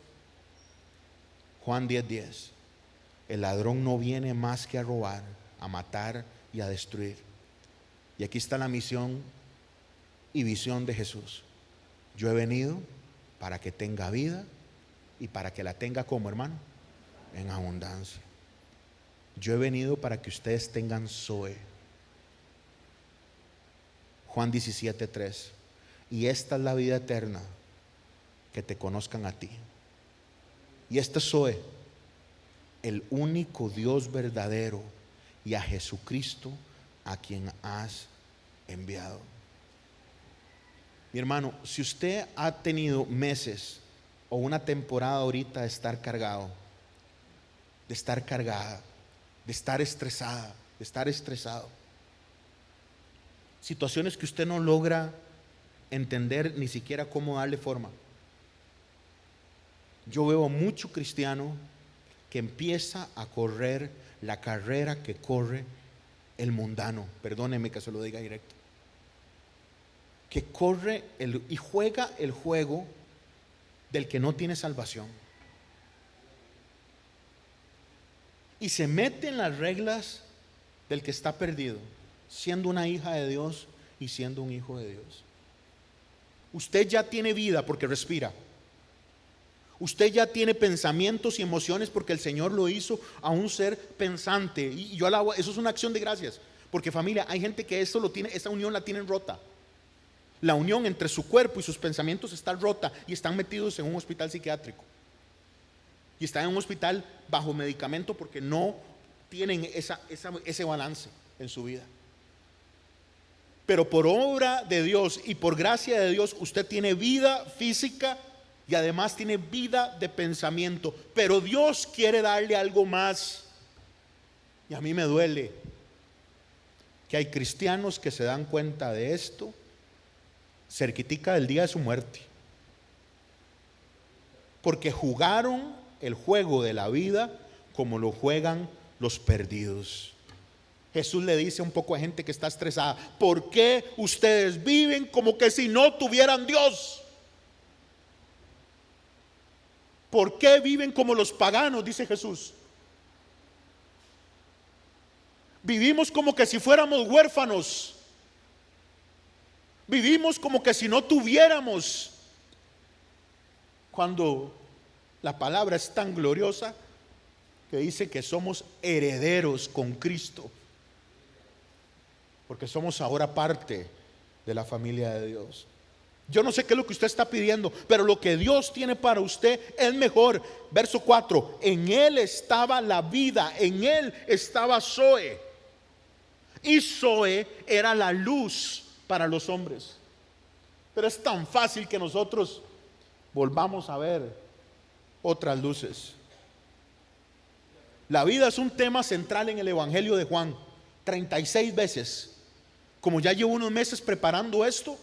Juan 10:10: el ladrón no viene más que a robar, a matar y a destruir. Y aquí está la misión y visión de Jesús: yo he venido para que tenga vida y para que la tenga como, hermano, en abundancia. Yo he venido para que ustedes tengan Zoe. Juan 17:3: y esta es la vida eterna, que te conozcan a ti. Y este es Zoe, el único Dios verdadero, y a Jesucristo a quien has enviado. Mi hermano, si usted ha tenido meses o una temporada ahorita de estar cargado, de estar cargada, de estar estresada, de estar estresado, situaciones que usted no logra entender ni siquiera cómo darle forma. Yo veo a mucho cristiano que empieza a correr la carrera que corre el mundano, perdóneme que se lo diga directo, que corre y juega el juego del que no tiene salvación, y se mete en las reglas del que está perdido, siendo una hija de Dios y siendo un hijo de Dios. Usted ya tiene vida porque respira. Usted ya tiene pensamientos y emociones porque el Señor lo hizo a un ser pensante. Y yo alabo, eso es una acción de gracias. Porque, familia, hay gente que eso lo tiene, esa unión la tienen rota. La unión entre su cuerpo y sus pensamientos está rota y están metidos en un hospital psiquiátrico. Y están en un hospital bajo medicamento porque no tienen ese balance en su vida. Pero por obra de Dios y por gracia de Dios, usted tiene vida física y además tiene vida de pensamiento. Pero Dios quiere darle algo más. Y a mí me duele que hay cristianos que se dan cuenta de esto cerquitica del día de su muerte, porque jugaron el juego de la vida como lo juegan los perdidos. Jesús le dice un poco a gente que está estresada: ¿por qué ustedes viven como que si no tuvieran Dios? ¿Por qué viven como los paganos?, dice Jesús. Vivimos como que si fuéramos huérfanos. Vivimos como que si no tuviéramos, cuando la palabra es tan gloriosa que dice que somos herederos con Cristo, porque somos ahora parte de la familia de Dios. Yo no sé qué es lo que usted está pidiendo, pero lo que Dios tiene para usted es mejor. Verso 4: en Él estaba la vida, en Él estaba Zoe, y Zoe era la luz para los hombres. Pero es tan fácil que nosotros volvamos a ver otras luces. La vida es un tema central en el Evangelio de Juan, 36 veces. Como ya llevo unos meses preparando esto,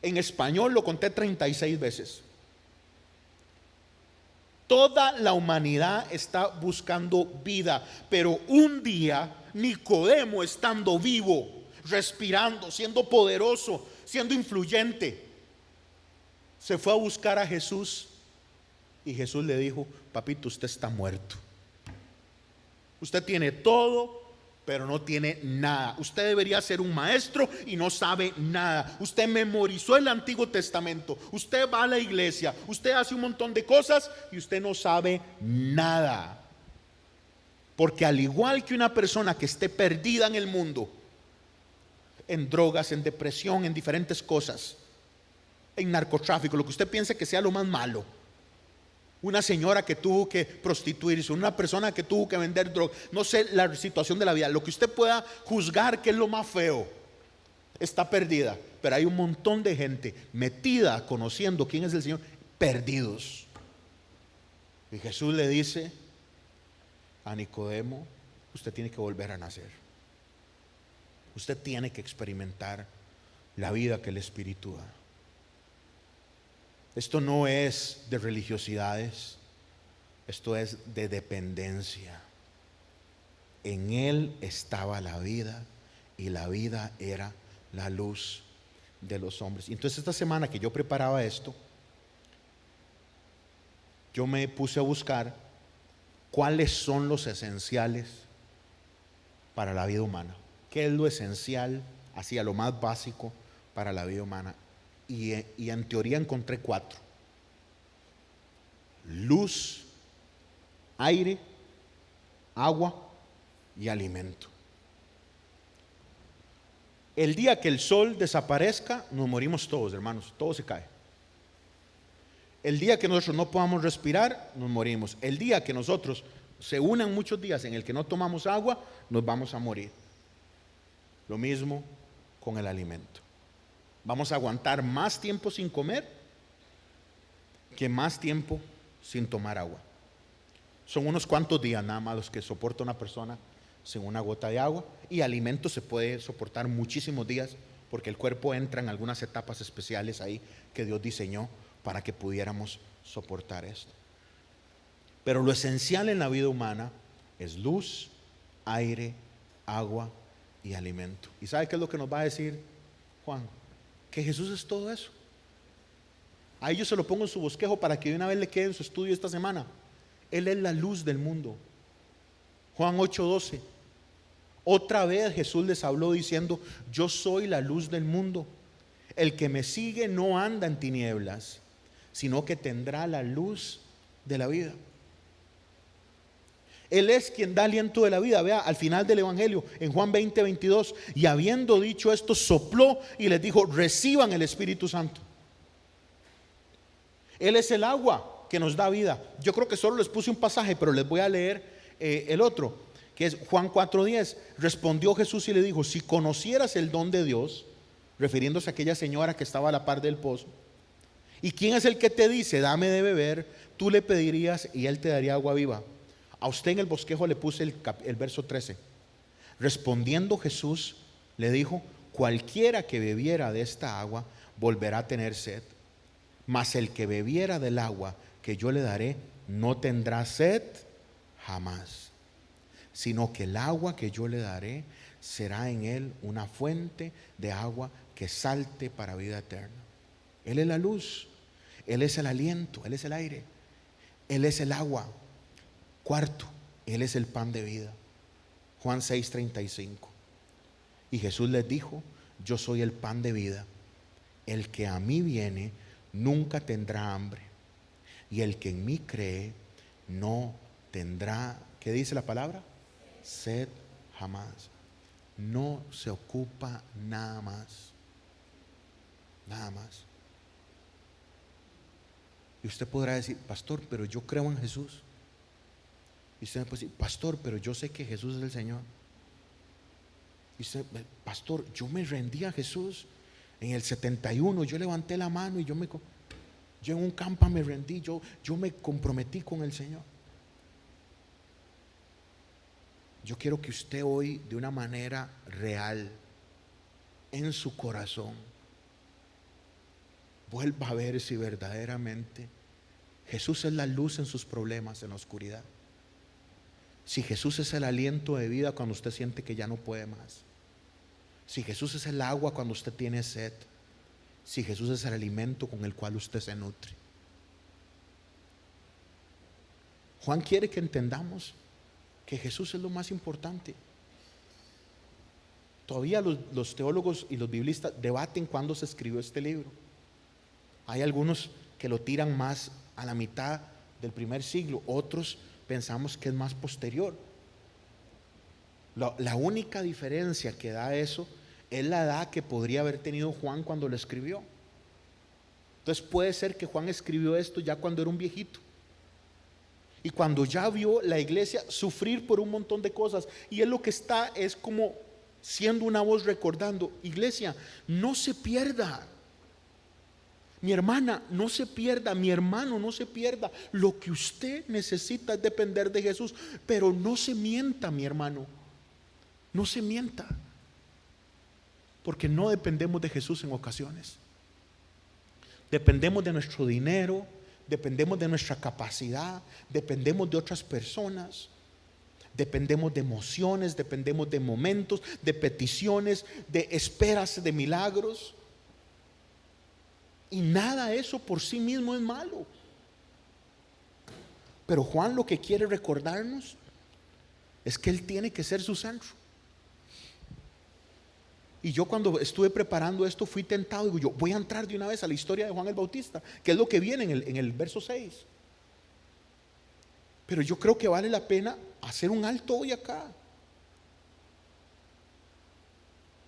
en español lo conté 36 veces. Toda la humanidad está buscando vida, pero un día Nicodemo, estando vivo, respirando, siendo poderoso, siendo influyente, se fue a buscar a Jesús, y Jesús le dijo: papito, usted está muerto. Usted tiene todo, pero no tiene nada. Usted debería ser un maestro y no sabe nada. Usted memorizó el Antiguo Testamento, usted va a la iglesia, usted hace un montón de cosas y usted no sabe nada. Porque al igual que una persona que esté perdida en el mundo, en drogas, en depresión, en diferentes cosas, en narcotráfico, lo que usted piense que sea lo más malo, una señora que tuvo que prostituirse, una persona que tuvo que vender droga, no sé la situación de la vida, lo que usted pueda juzgar que es lo más feo, está perdida. Pero hay un montón de gente metida, conociendo quién es el Señor, perdidos. Y Jesús le dice a Nicodemo: usted tiene que volver a nacer. Usted tiene que experimentar la vida que el Espíritu da. Esto no es de religiosidades, esto es de dependencia. En Él estaba la vida, y la vida era la luz de los hombres. Y entonces esta semana que yo preparaba esto, yo me puse a buscar cuáles son los esenciales para la vida humana. ¿Qué es lo esencial, así a lo más básico, para la vida humana? Y en teoría encontré 4: luz, aire, agua y alimento. El día que el sol desaparezca, nos morimos todos, hermanos, todo se cae. El día que nosotros no podamos respirar, nos morimos. El día que nosotros, se unan muchos días en el que no tomamos agua, nos vamos a morir. Lo mismo con el alimento. Vamos a aguantar más tiempo sin comer que más tiempo sin tomar agua. Son unos cuantos días nada más los que soporta una persona sin una gota de agua. Y alimento se puede soportar muchísimos días, porque el cuerpo entra en algunas etapas especiales ahí que Dios diseñó para que pudiéramos soportar esto. Pero lo esencial en la vida humana es luz, aire, agua y alimento. ¿Y sabe qué es lo que nos va a decir Juan? Que Jesús es todo eso. Ahí yo se lo pongo en su bosquejo para que de una vez le quede en su estudio esta semana. Él es la luz del mundo. Juan 8:12. Otra vez Jesús les habló diciendo: yo soy la luz del mundo. El que me sigue no anda en tinieblas, sino que tendrá la luz de la vida. Él es quien da aliento de la vida. Vea al final del Evangelio, en Juan 20:22, y habiendo dicho esto, sopló y les dijo: reciban el Espíritu Santo. Él es el agua que nos da vida. Yo creo que solo les puse un pasaje, pero les voy a leer el otro, que es Juan 4:10. Respondió Jesús y le dijo: si conocieras el don de Dios, refiriéndose a aquella señora que estaba a la par del pozo, ¿y quién es el que te dice dame de beber? Tú le pedirías y él te daría agua viva. A usted en el bosquejo le puse el verso 13. Respondiendo Jesús le dijo: cualquiera que bebiera de esta agua volverá a tener sed, mas el que bebiera del agua que yo le daré no tendrá sed jamás, sino que el agua que yo le daré será en él una fuente de agua que salte para vida eterna. Él es la luz, Él es el aliento, Él es el aire, Él es el agua. Cuarto, Él es el pan de vida. Juan 6:35. Y Jesús les dijo: yo soy el pan de vida. El que a mí viene nunca tendrá hambre, y el que en mí cree no tendrá, ¿qué dice la palabra? Sed jamás. No se ocupa nada más. Nada más. Y usted podrá decir: pastor, pero yo creo en Jesús. Y usted me puede decir: pastor, pero yo sé que Jesús es el Señor. Y usted: pastor, yo me rendí a Jesús en el 71, yo levanté la mano y yo en un campo me rendí, yo me comprometí con el Señor. Yo quiero que usted hoy, de una manera real, en su corazón, vuelva a ver si verdaderamente Jesús es la luz en sus problemas, en la oscuridad. Si Jesús es el aliento de vida cuando usted siente que ya no puede más. Si Jesús es el agua cuando usted tiene sed. Si Jesús es el alimento con el cual usted se nutre. Juan quiere que entendamos que Jesús es lo más importante. Todavía los teólogos y los biblistas debaten cuándo se escribió este libro. Hay algunos que lo tiran más a la mitad del primer siglo, otros pensamos que es más posterior. La única diferencia que da eso es la edad que podría haber tenido Juan cuando lo escribió. Entonces puede ser que Juan escribió esto ya cuando era un viejito, y cuando ya vio la iglesia sufrir por un montón de cosas, y él lo que está es como siendo una voz recordando: iglesia, no se pierda. Mi hermana, no se pierda. Mi hermano, no se pierda. Lo que usted necesita es depender de Jesús. Pero no se mienta, mi hermano. No se mienta. Porque no dependemos de Jesús en ocasiones. Dependemos de nuestro dinero, dependemos de nuestra capacidad, dependemos de otras personas, dependemos de emociones, dependemos de momentos, de peticiones, de esperas de milagros. Y nada de eso por sí mismo es malo. Pero Juan lo que quiere recordarnos es que Él tiene que ser su centro. Y yo, cuando estuve preparando esto, fui tentado. Digo yo: voy a entrar de una vez a la historia de Juan el Bautista, que es lo que viene en el verso 6. Pero yo creo que vale la pena hacer un alto hoy acá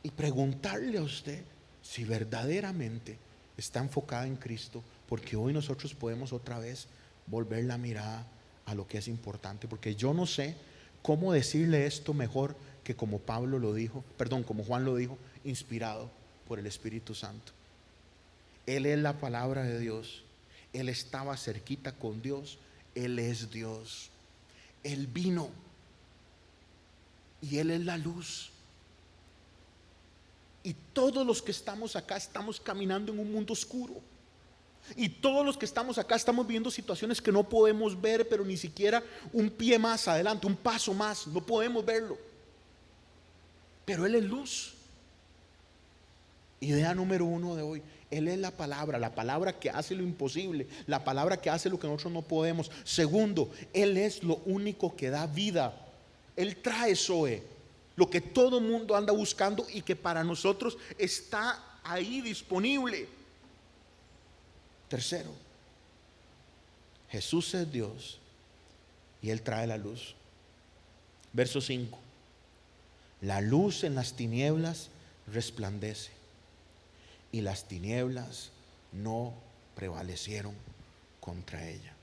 y preguntarle a usted si verdaderamente está enfocada en Cristo, porque hoy nosotros podemos otra vez volver la mirada a lo que es importante. Porque yo no sé cómo decirle esto mejor que como Pablo lo dijo, como Juan lo dijo, inspirado por el Espíritu Santo. Él es la palabra de Dios. Él estaba cerquita con Dios. Él es Dios. Él vino y Él es la luz. Y todos los que estamos acá estamos caminando en un mundo oscuro. Y todos los que estamos acá estamos viviendo situaciones que no podemos ver, pero ni siquiera un pie más adelante, un paso más, no podemos verlo. Pero Él es luz. Idea número 1 de hoy: Él es la palabra que hace lo imposible, la palabra que hace lo que nosotros no podemos. Segundo, Él es lo único que da vida. Él trae Zoe, lo que todo mundo anda buscando y que para nosotros está ahí disponible. Tercero, Jesús es Dios y Él trae la luz. Verso 5: la luz en las tinieblas resplandece, y las tinieblas no prevalecieron contra ella.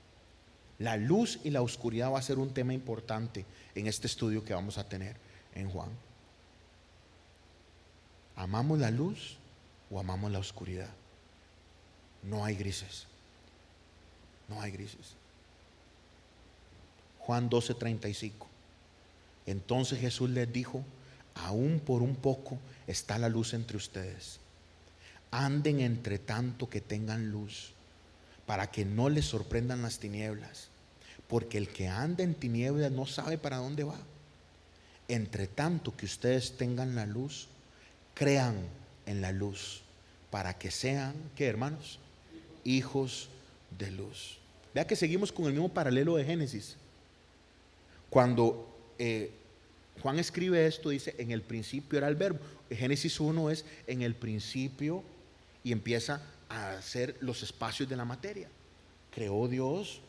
La luz y la oscuridad va a ser un tema importante en este estudio que vamos a tener en Juan. ¿Amamos la luz o amamos la oscuridad? No hay grises. No hay grises. Juan 12:35. Entonces Jesús les dijo: aún por un poco está la luz entre ustedes. Anden entre tanto que tengan luz, para que no les sorprendan las tinieblas, porque el que anda en tinieblas no sabe para dónde va. Entre tanto que ustedes tengan la luz, crean en la luz, para que sean, ¿qué, hermanos? Hijos de luz. Vea que seguimos con el mismo paralelo de Génesis. Cuando Juan escribe esto, dice: en el principio era el verbo. Génesis 1 es en el principio, y empieza a hacer los espacios de la materia. Creó Dios,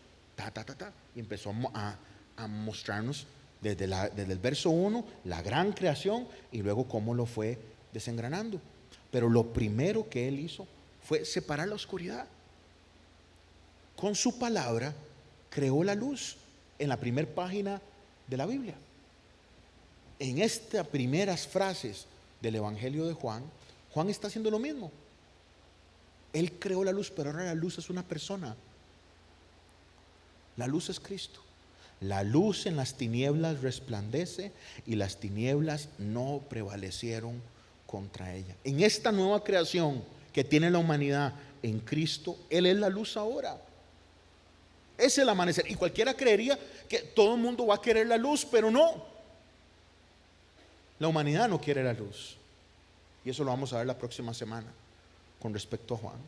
y empezó a mostrarnos desde el verso 1 la gran creación, y luego cómo lo fue desengranando. Pero lo primero que Él hizo fue separar la oscuridad. Con su palabra creó la luz. En la primera página de la Biblia, en estas primeras frases del Evangelio de Juan, Juan está haciendo lo mismo. Él creó la luz, pero ahora la luz es una persona. La luz es Cristo. La luz en las tinieblas resplandece, y las tinieblas no prevalecieron contra ella. En esta nueva creación que tiene la humanidad en Cristo, Él es la luz ahora. Es el amanecer. Y cualquiera creería que todo el mundo va a querer la luz, pero no. La humanidad no quiere la luz. Y eso lo vamos a ver la próxima semana con respecto a Juan.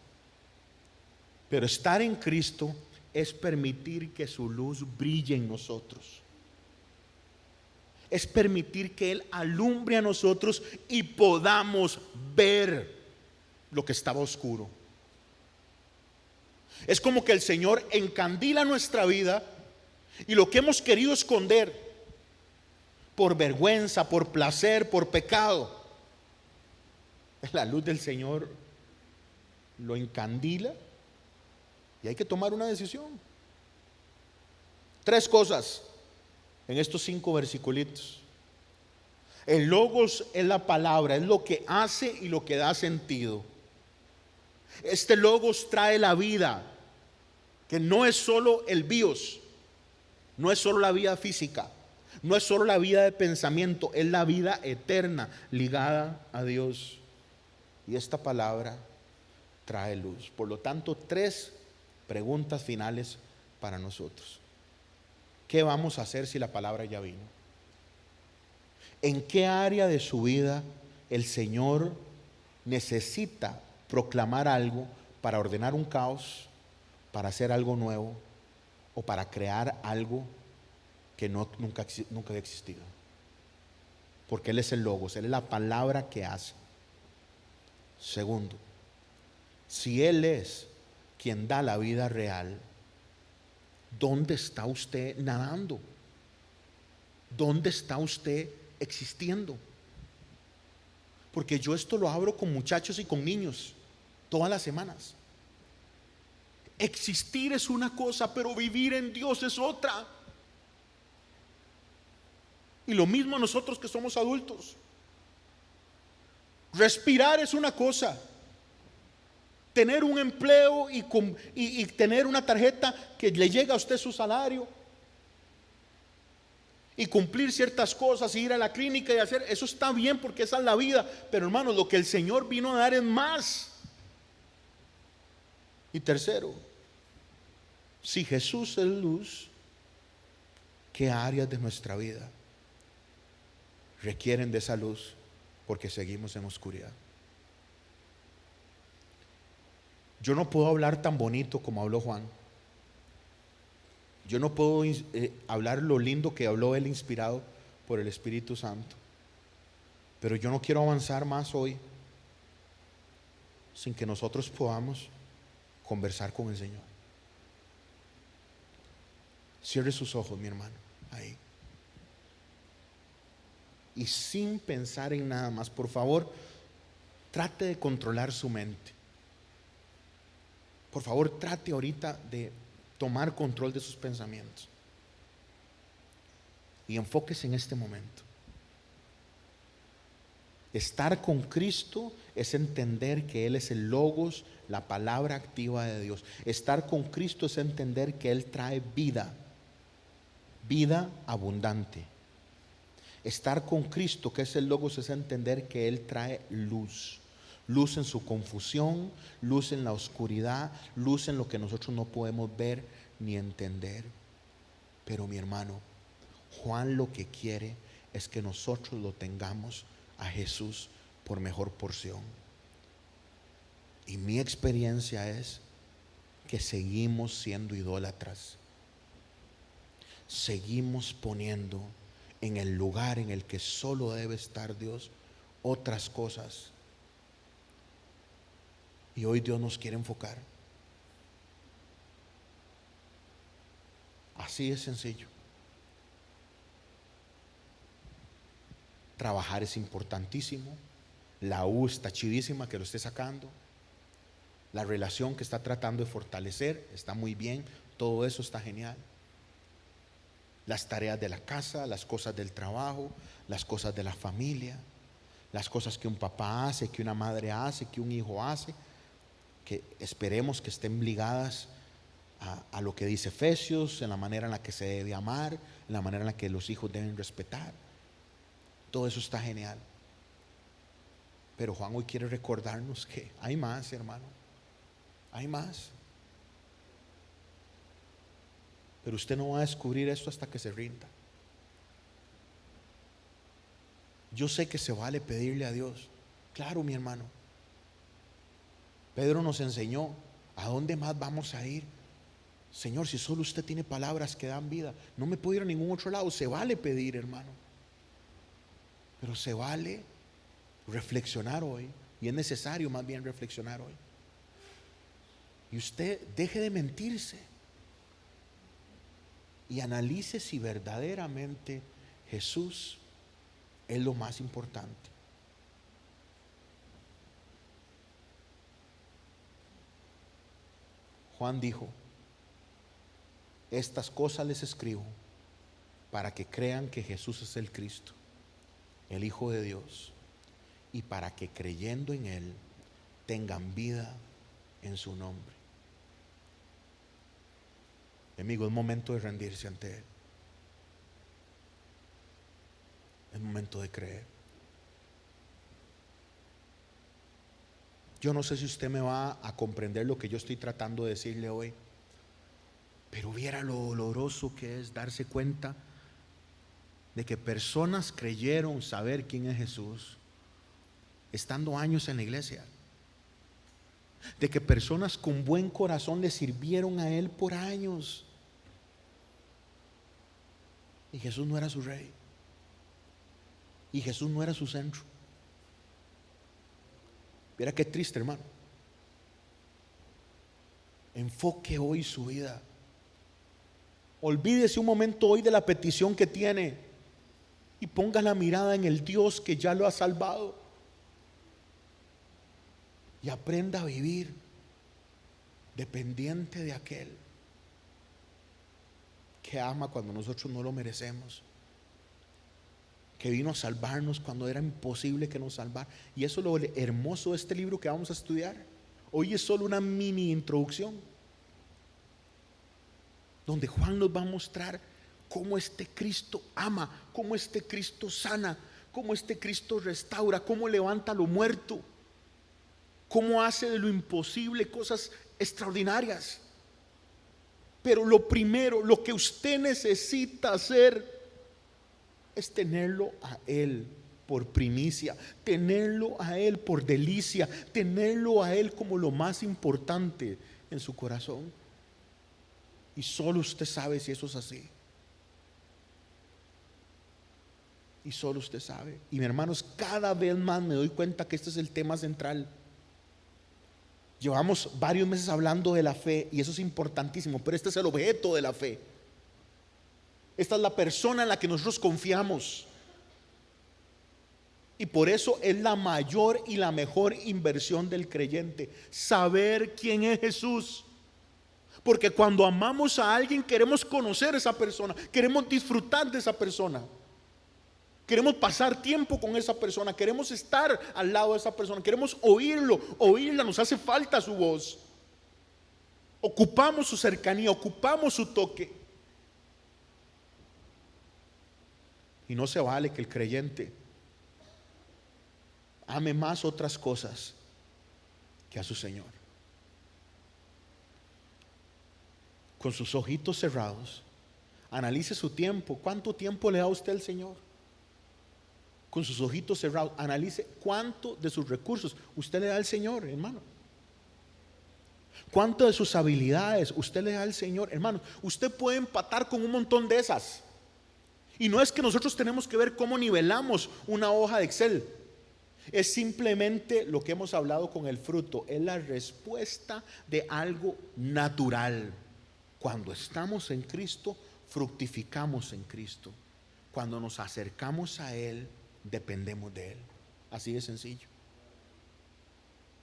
Pero estar en Cristo es permitir que su luz brille en nosotros. Es permitir que Él alumbre a nosotros y podamos ver lo que estaba oscuro. Es como que el Señor encandila nuestra vida, y lo que hemos querido esconder por vergüenza, por placer, por pecado, la luz del Señor lo encandila, y hay que tomar una decisión. 3 cosas en estos 5 versiculitos. El logos es la palabra, es lo que hace y lo que da sentido. Este logos trae la vida, que no es solo el bios, no es solo la vida física, no es solo la vida de pensamiento, es la vida eterna ligada a Dios. Y esta palabra trae luz. Por lo tanto, 3 preguntas finales para nosotros. ¿Qué vamos a hacer si la palabra ya vino? ¿En qué área de su vida el Señor necesita proclamar algo para ordenar un caos, para hacer algo nuevo, o para crear algo que nunca había existido? Porque Él es el logos, Él es la palabra que hace. Segundo, si Él es quien da la vida real, ¿dónde está usted nadando? ¿Dónde está usted existiendo? Porque yo esto lo abro con muchachos y con niños todas las semanas. Existir es una cosa, pero vivir en Dios es otra. Y lo mismo nosotros que somos adultos. Respirar es una cosa. Tener un empleo y tener una tarjeta que le llega a usted su salario, y cumplir ciertas cosas, y ir a la clínica y hacer, eso está bien porque esa es la vida. Pero hermanos, lo que el Señor vino a dar es más. Y tercero, si Jesús es luz, ¿qué áreas de nuestra vida requieren de esa luz porque seguimos en oscuridad? Yo no puedo hablar tan bonito como habló Juan. Yo no puedo hablar lo lindo que habló él, inspirado por el Espíritu Santo. Pero yo no quiero avanzar más hoy sin que nosotros podamos conversar con el Señor. Cierre sus ojos, mi hermano, ahí. Y sin pensar en nada más, por favor, trate de controlar su mente. Por favor, trate ahorita de tomar control de sus pensamientos. Y enfóquese en este momento. Estar con Cristo es entender que Él es el logos, la palabra activa de Dios. Estar con Cristo es entender que Él trae vida. vida abundante. Estar con Cristo, que es el Logos, es entender que Él trae luz. Luz en su confusión, luz en la oscuridad, luz en lo que nosotros no podemos ver ni entender. Pero mi hermano, Juan lo que quiere es que nosotros lo tengamos a Jesús por mejor porción. Y mi experiencia es que seguimos siendo idólatras. Seguimos poniendo en el lugar en el que solo debe estar Dios otras cosas. Y hoy Dios nos quiere enfocar. Así es sencillo. Trabajar es importantísimo. La U está chidísima que lo esté sacando. La relación que está tratando de fortalecer está muy bien. Todo eso está genial. Las tareas de la casa, las cosas del trabajo, las cosas de la familia, las cosas que un papá hace, que una madre hace, que un hijo hace, que esperemos que estén ligadas a lo que dice Efesios, en la manera en la que se debe amar, en la manera en la que los hijos deben respetar. Todo eso está genial. Pero Juan hoy quiere recordarnos que hay más, hermano. Hay más. Pero usted no va a descubrir esto hasta que se rinda. Yo sé que se vale pedirle a Dios. Claro, mi hermano. Pedro nos enseñó a dónde más vamos a ir. Señor, si solo usted tiene palabras que dan vida, no me puedo ir a ningún otro lado. Se vale pedir, hermano. Pero se vale reflexionar hoy. Y es necesario más bien reflexionar hoy. Y usted deje de mentirse. Y analice si verdaderamente Jesús es lo más importante. Juan dijo: estas cosas les escribo para que crean que Jesús es el Cristo, el Hijo de Dios, y para que creyendo en Él tengan vida en su nombre. Amigo, es momento de rendirse ante Él. Es momento de creer. Yo no sé si usted me va a comprender lo que yo estoy tratando de decirle hoy, pero viera lo doloroso que es darse cuenta de que personas creyeron saber quién es Jesús estando años en la iglesia, de que personas con buen corazón le sirvieron a Él por años y Jesús no era su rey y Jesús no era su centro. Viera qué triste, hermano. Enfoque hoy su vida. Olvídese un momento hoy de la petición que tiene y ponga la mirada en el Dios que ya lo ha salvado. Y aprenda a vivir dependiente de aquel que ama cuando nosotros no lo merecemos, que vino a salvarnos cuando era imposible que nos salvara. Y eso es lo hermoso de este libro que vamos a estudiar. Hoy es solo una mini introducción, donde Juan nos va a mostrar cómo este Cristo ama, cómo este Cristo sana, cómo este Cristo restaura, cómo levanta lo muerto, cómo hace de lo imposible cosas extraordinarias. Pero lo primero, lo que usted necesita hacer es tenerlo a Él por primicia, tenerlo a Él por delicia, tenerlo a Él como lo más importante en su corazón. Y solo usted sabe si eso es así. Y solo usted sabe. Y mis hermanos, cada vez más me doy cuenta que este es el tema central. Llevamos varios meses hablando de la fe y eso es importantísimo, pero este es el objeto de la fe. Esta es la persona en la que nosotros confiamos. Y por eso es la mayor y la mejor inversión del creyente, saber quién es Jesús. Porque cuando amamos a alguien queremos conocer a esa persona, queremos disfrutar de esa persona, queremos pasar tiempo con esa persona, queremos estar al lado de esa persona, queremos oírla, nos hace falta su voz. Ocupamos su cercanía, ocupamos su toque. Y no se vale que el creyente ame más otras cosas que a su Señor. Con sus ojitos cerrados, analice su tiempo. ¿Cuánto tiempo le da usted al Señor? Con sus ojitos cerrados, analice cuánto de sus recursos usted le da al Señor, hermano. ¿Cuánto de sus habilidades usted le da al Señor, hermano? Usted puede empatar con un montón de esas. Y no es que nosotros tenemos que ver cómo nivelamos una hoja de Excel. Es simplemente lo que hemos hablado con el fruto. Es la respuesta de algo natural. Cuando estamos en Cristo, fructificamos en Cristo. Cuando nos acercamos a Él, dependemos de Él. Así de sencillo.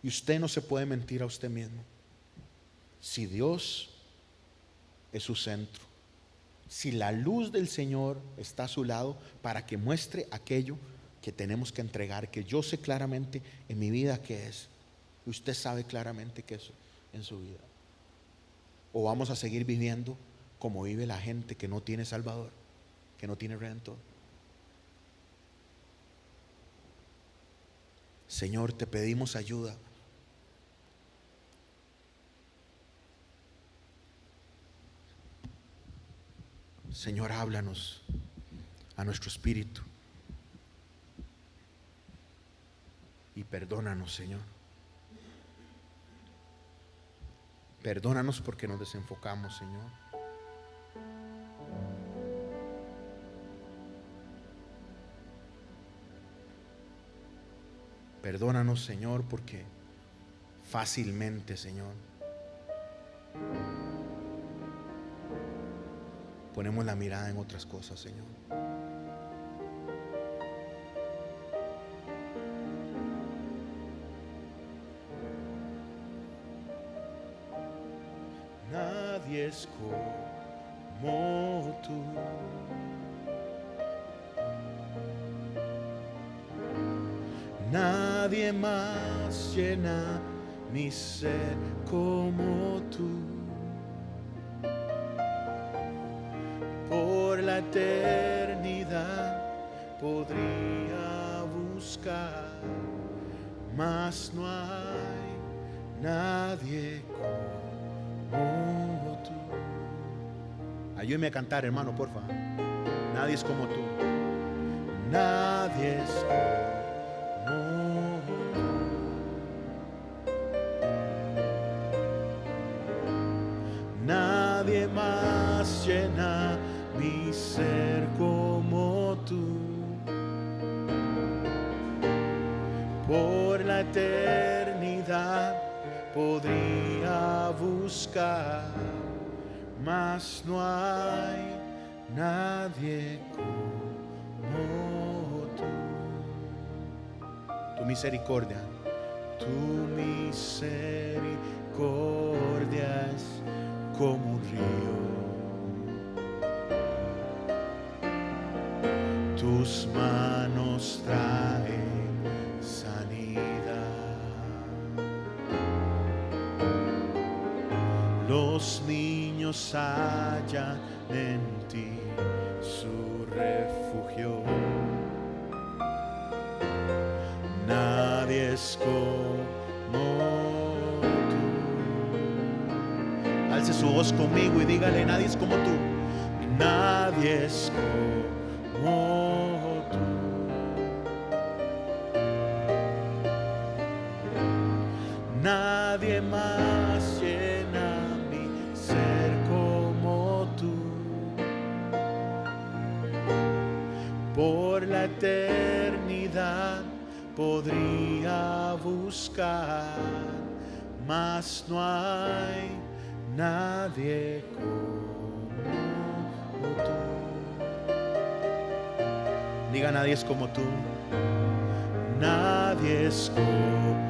Y usted no se puede mentir a usted mismo. Si Dios es su centro, si la luz del Señor está a su lado para que muestre aquello que tenemos que entregar, que yo sé claramente en mi vida qué es, y usted sabe claramente qué es en su vida, o vamos a seguir viviendo como vive la gente que no tiene Salvador, que no tiene Redentor. Señor, te pedimos ayuda. Señor, háblanos a nuestro espíritu y perdónanos, Señor. Perdónanos porque nos desenfocamos, Señor. Perdónanos, Señor, porque fácilmente, Señor, ponemos la mirada en otras cosas, Señor. Nadie es como tú. Nadie más llena mi ser como tú. Por la eternidad podría buscar, mas no hay nadie como tú. Ayúdeme a cantar, hermano, porfa. Nadie es como tú. Nadie es como tú. Nadie más llena mi ser como tú. Por la eternidad podría buscar, mas no hay nadie como tú. Tu misericordia, tu misericordia es como un río. Tus manos traen sanidad. Los niños hallan en ti su refugio. Nadie es como tú. Alce su voz conmigo y dígale: nadie es como tú. Nadie es como tú. Nadie más llena mi ser como tú. Por la eternidad podría buscar, mas no hay nadie como tú. Diga: nadie es como tú. Nadie es como tú.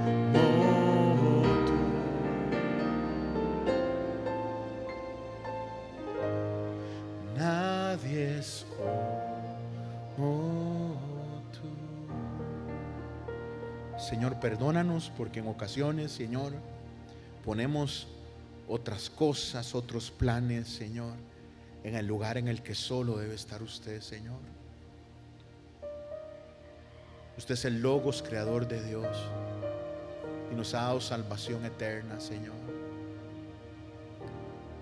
Nadie es como tú. Señor, perdónanos porque en ocasiones, Señor, ponemos otras cosas, otros planes, Señor, en el lugar en el que solo debe estar usted, Señor. Usted es el Logos, creador de Dios, y nos ha dado salvación eterna, Señor.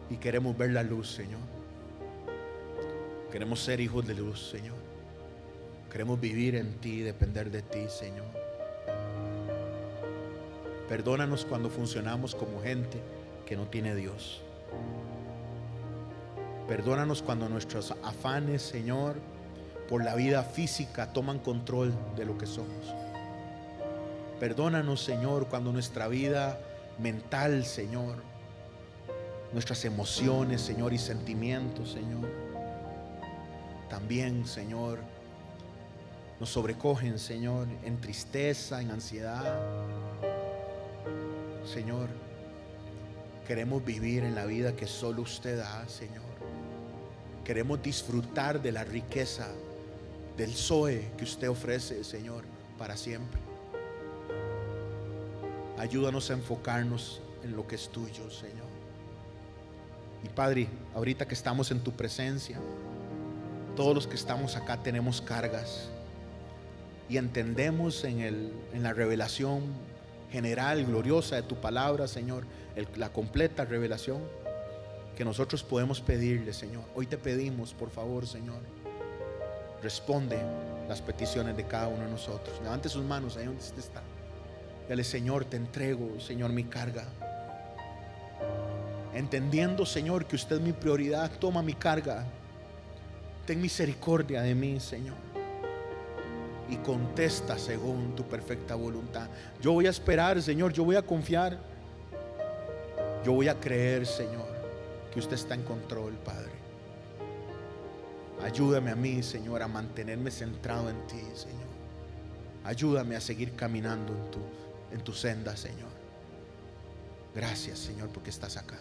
Y queremos ver la luz, Señor. Queremos ser hijos de luz, Señor. Queremos vivir en ti, depender de ti, Señor. Perdónanos cuando funcionamos como gente que no tiene Dios. Perdónanos cuando nuestros afanes, Señor, por la vida física toman control de lo que somos. Perdónanos, Señor, cuando nuestra vida mental, Señor, nuestras emociones, Señor, y sentimientos, Señor, también, Señor, nos sobrecogen, Señor, en tristeza, en ansiedad. Señor, queremos vivir en la vida que solo usted da, Señor. Queremos disfrutar de la riqueza del Zoe que usted ofrece, Señor, para siempre. Ayúdanos a enfocarnos en lo que es tuyo, Señor. Y Padre, ahorita que estamos en tu presencia, todos los que estamos acá tenemos cargas y entendemos en la revelación general, gloriosa de tu palabra, Señor, la completa revelación que nosotros podemos pedirle, Señor. Hoy te pedimos, por favor, Señor, responde las peticiones de cada uno de nosotros. Levante sus manos ahí donde usted está. Dile: Señor, te entrego, Señor, mi carga. Entendiendo, Señor, que usted es mi prioridad, toma mi carga. Ten misericordia de mí, Señor, y contesta según tu perfecta voluntad. Yo voy a esperar, Señor, yo voy a confiar, yo voy a creer, Señor, que usted está en control, Padre. Ayúdame a mí, Señor, a mantenerme centrado en ti, Señor. Ayúdame a seguir caminando en tu senda, Señor. Gracias, Señor, porque estás acá.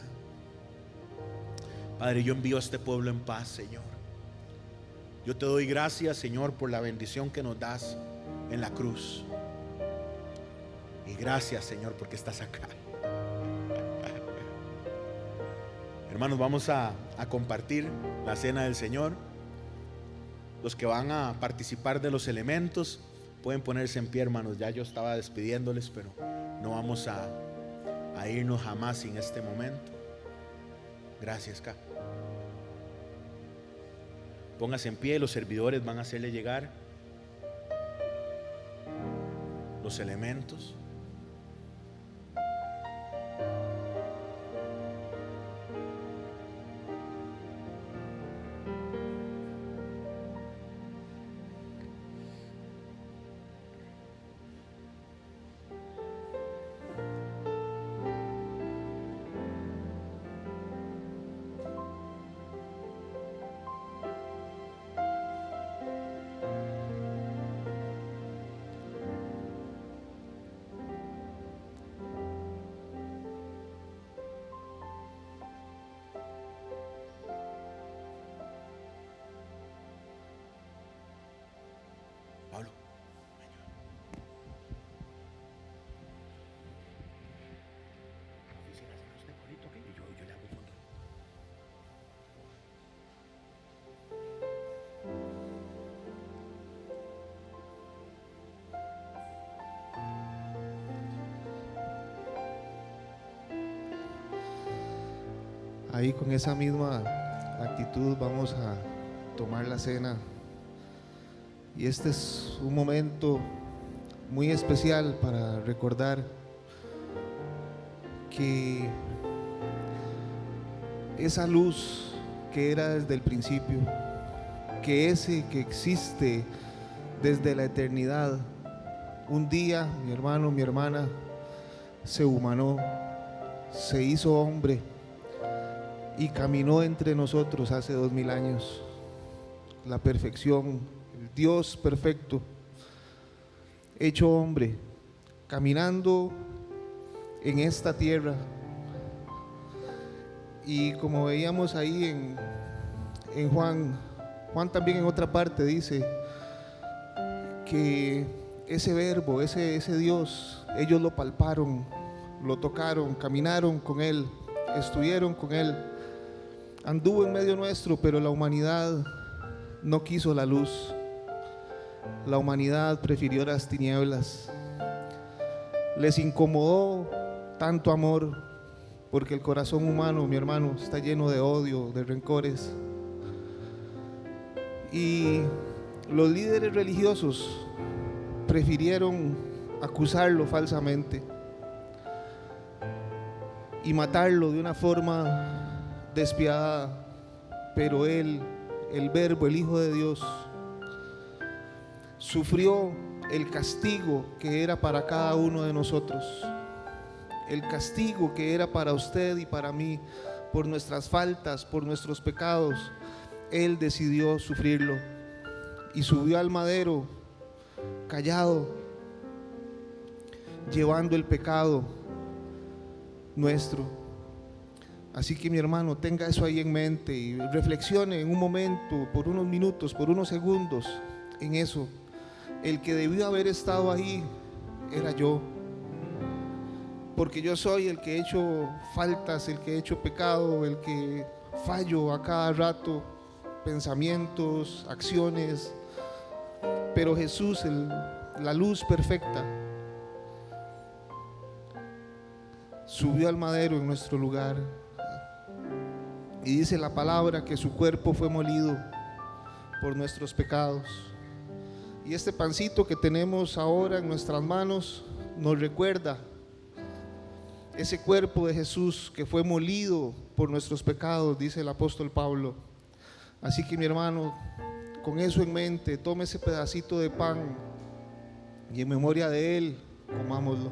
Padre, yo envío a este pueblo en paz, Señor. Yo te doy gracias, Señor, por la bendición que nos das en la cruz. Y gracias, Señor, porque estás acá. Hermanos, vamos a compartir la cena del Señor. Los que van a participar de los elementos pueden ponerse en pie, hermanos. Ya yo estaba despidiéndoles, pero no vamos a irnos jamás sin este momento. Gracias, K. Póngase en pie, los servidores van a hacerle llegar los elementos. Pablo, yo le hago fondo. Ahí con esa misma actitud vamos a tomar la cena. Y este es un momento muy especial para recordar que esa luz que era desde el principio, que ese que existe desde la eternidad, un día, mi hermano, mi hermana, se humanó, se hizo hombre y caminó entre nosotros hace 2000 años. La perfección, el Dios perfecto, hecho hombre, caminando en esta tierra. Y como veíamos ahí en Juan también en otra parte dice que ese verbo, ese Dios, ellos lo palparon, lo tocaron, caminaron con Él, estuvieron con Él, anduvo en medio nuestro, pero la humanidad no quiso la luz. la humanidad prefirió las tinieblas. Les incomodó tanto amor, porque el corazón humano, mi hermano, está lleno de odio, de rencores. Y los líderes religiosos prefirieron acusarlo falsamente y matarlo de una forma despiadada. Pero él, el Verbo, el Hijo de Dios, sufrió el castigo que era para cada uno de nosotros, el castigo que era para usted y para mí, por nuestras faltas, por nuestros pecados. Él decidió sufrirlo y subió al madero callado, llevando el pecado nuestro. Así que, mi hermano, tenga eso ahí en mente y reflexione en un momento, por unos minutos, por unos segundos, en eso. El que debió haber estado ahí era yo, porque yo soy el que he hecho faltas, el que he hecho pecado, el que fallo a cada rato, pensamientos, acciones. Pero Jesús, la luz perfecta, subió al madero en nuestro lugar. Y dice la palabra que su cuerpo fue molido por nuestros pecados. Y este pancito que tenemos ahora en nuestras manos nos recuerda ese cuerpo de Jesús que fue molido por nuestros pecados, dice el apóstol Pablo. Así que, mi hermano, con eso en mente, tome ese pedacito de pan y en memoria de Él, comámoslo.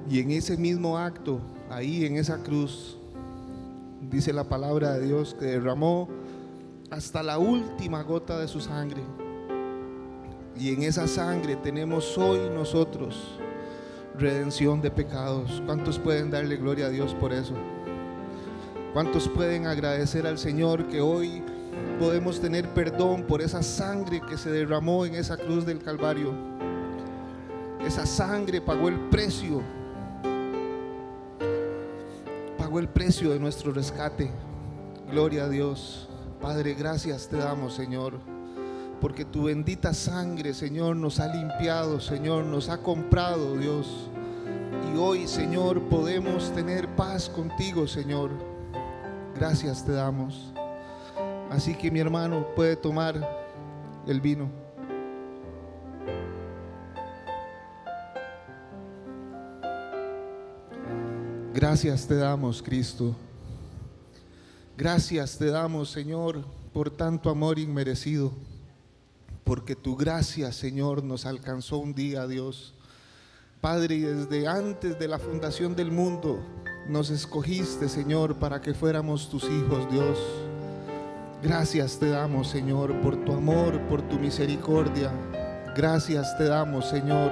Y en ese mismo acto, ahí en esa cruz, dice la palabra de Dios que derramó hasta la última gota de su sangre. Y en esa sangre tenemos hoy nosotros redención de pecados. ¿Cuántos pueden darle gloria a Dios por eso? ¿Cuántos pueden agradecer al Señor que hoy podemos tener perdón por esa sangre que se derramó en esa cruz del Calvario? Esa sangre pagó el precio de nuestro rescate. Gloria a Dios. Padre, gracias te damos, Señor, porque tu bendita sangre, Señor, nos ha limpiado, Señor, nos ha comprado, Dios. Y hoy, Señor, podemos tener paz contigo, Señor. Gracias te damos. Así que, mi hermano, puede tomar el vino. Gracias te damos, Cristo. Gracias te damos, Señor, por tanto amor inmerecido, porque tu gracia, Señor, nos alcanzó un día, Dios. Padre, y desde antes de la fundación del mundo nos escogiste, Señor, para que fuéramos tus hijos, Dios. Gracias te damos, Señor, por tu amor, por tu misericordia. Gracias te damos, Señor,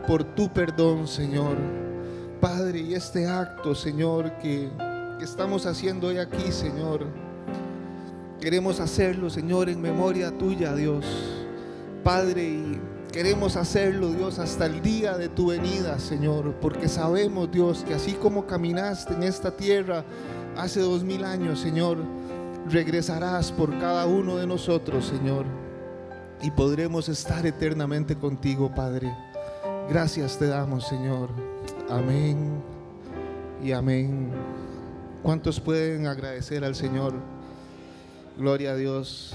por tu perdón, Señor. Padre, y este acto, Señor, que estamos haciendo hoy aquí, Señor, queremos hacerlo, Señor, en memoria tuya, Dios. Padre, y queremos hacerlo, Dios, hasta el día de tu venida, Señor, porque sabemos, Dios, que así como caminaste en esta tierra hace 2000 años, Señor, regresarás por cada uno de nosotros, Señor, y podremos estar eternamente contigo, Padre. Gracias te damos, Señor. Amén y amén. ¿Cuántos pueden agradecer al Señor? Gloria a Dios.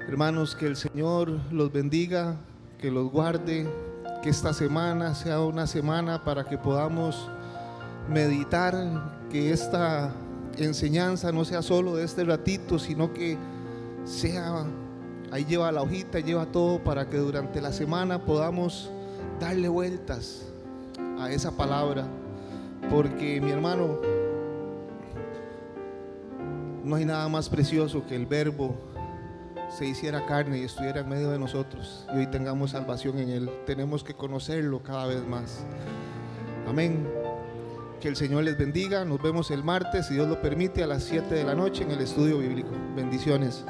Hermanos, que el Señor los bendiga, que los guarde, que esta semana sea una semana para que podamos meditar, que esta enseñanza no sea solo de este ratito, sino que sea, ahí lleva la hojita, lleva todo, para que durante la semana podamos darle vueltas a esa palabra, porque, mi hermano, no hay nada más precioso que el Verbo se hiciera carne y estuviera en medio de nosotros y hoy tengamos salvación en Él. Tenemos que conocerlo cada vez más. Amén. Que el Señor les bendiga. Nos vemos el martes, si Dios lo permite, a las 7 de la noche en el estudio bíblico. Bendiciones.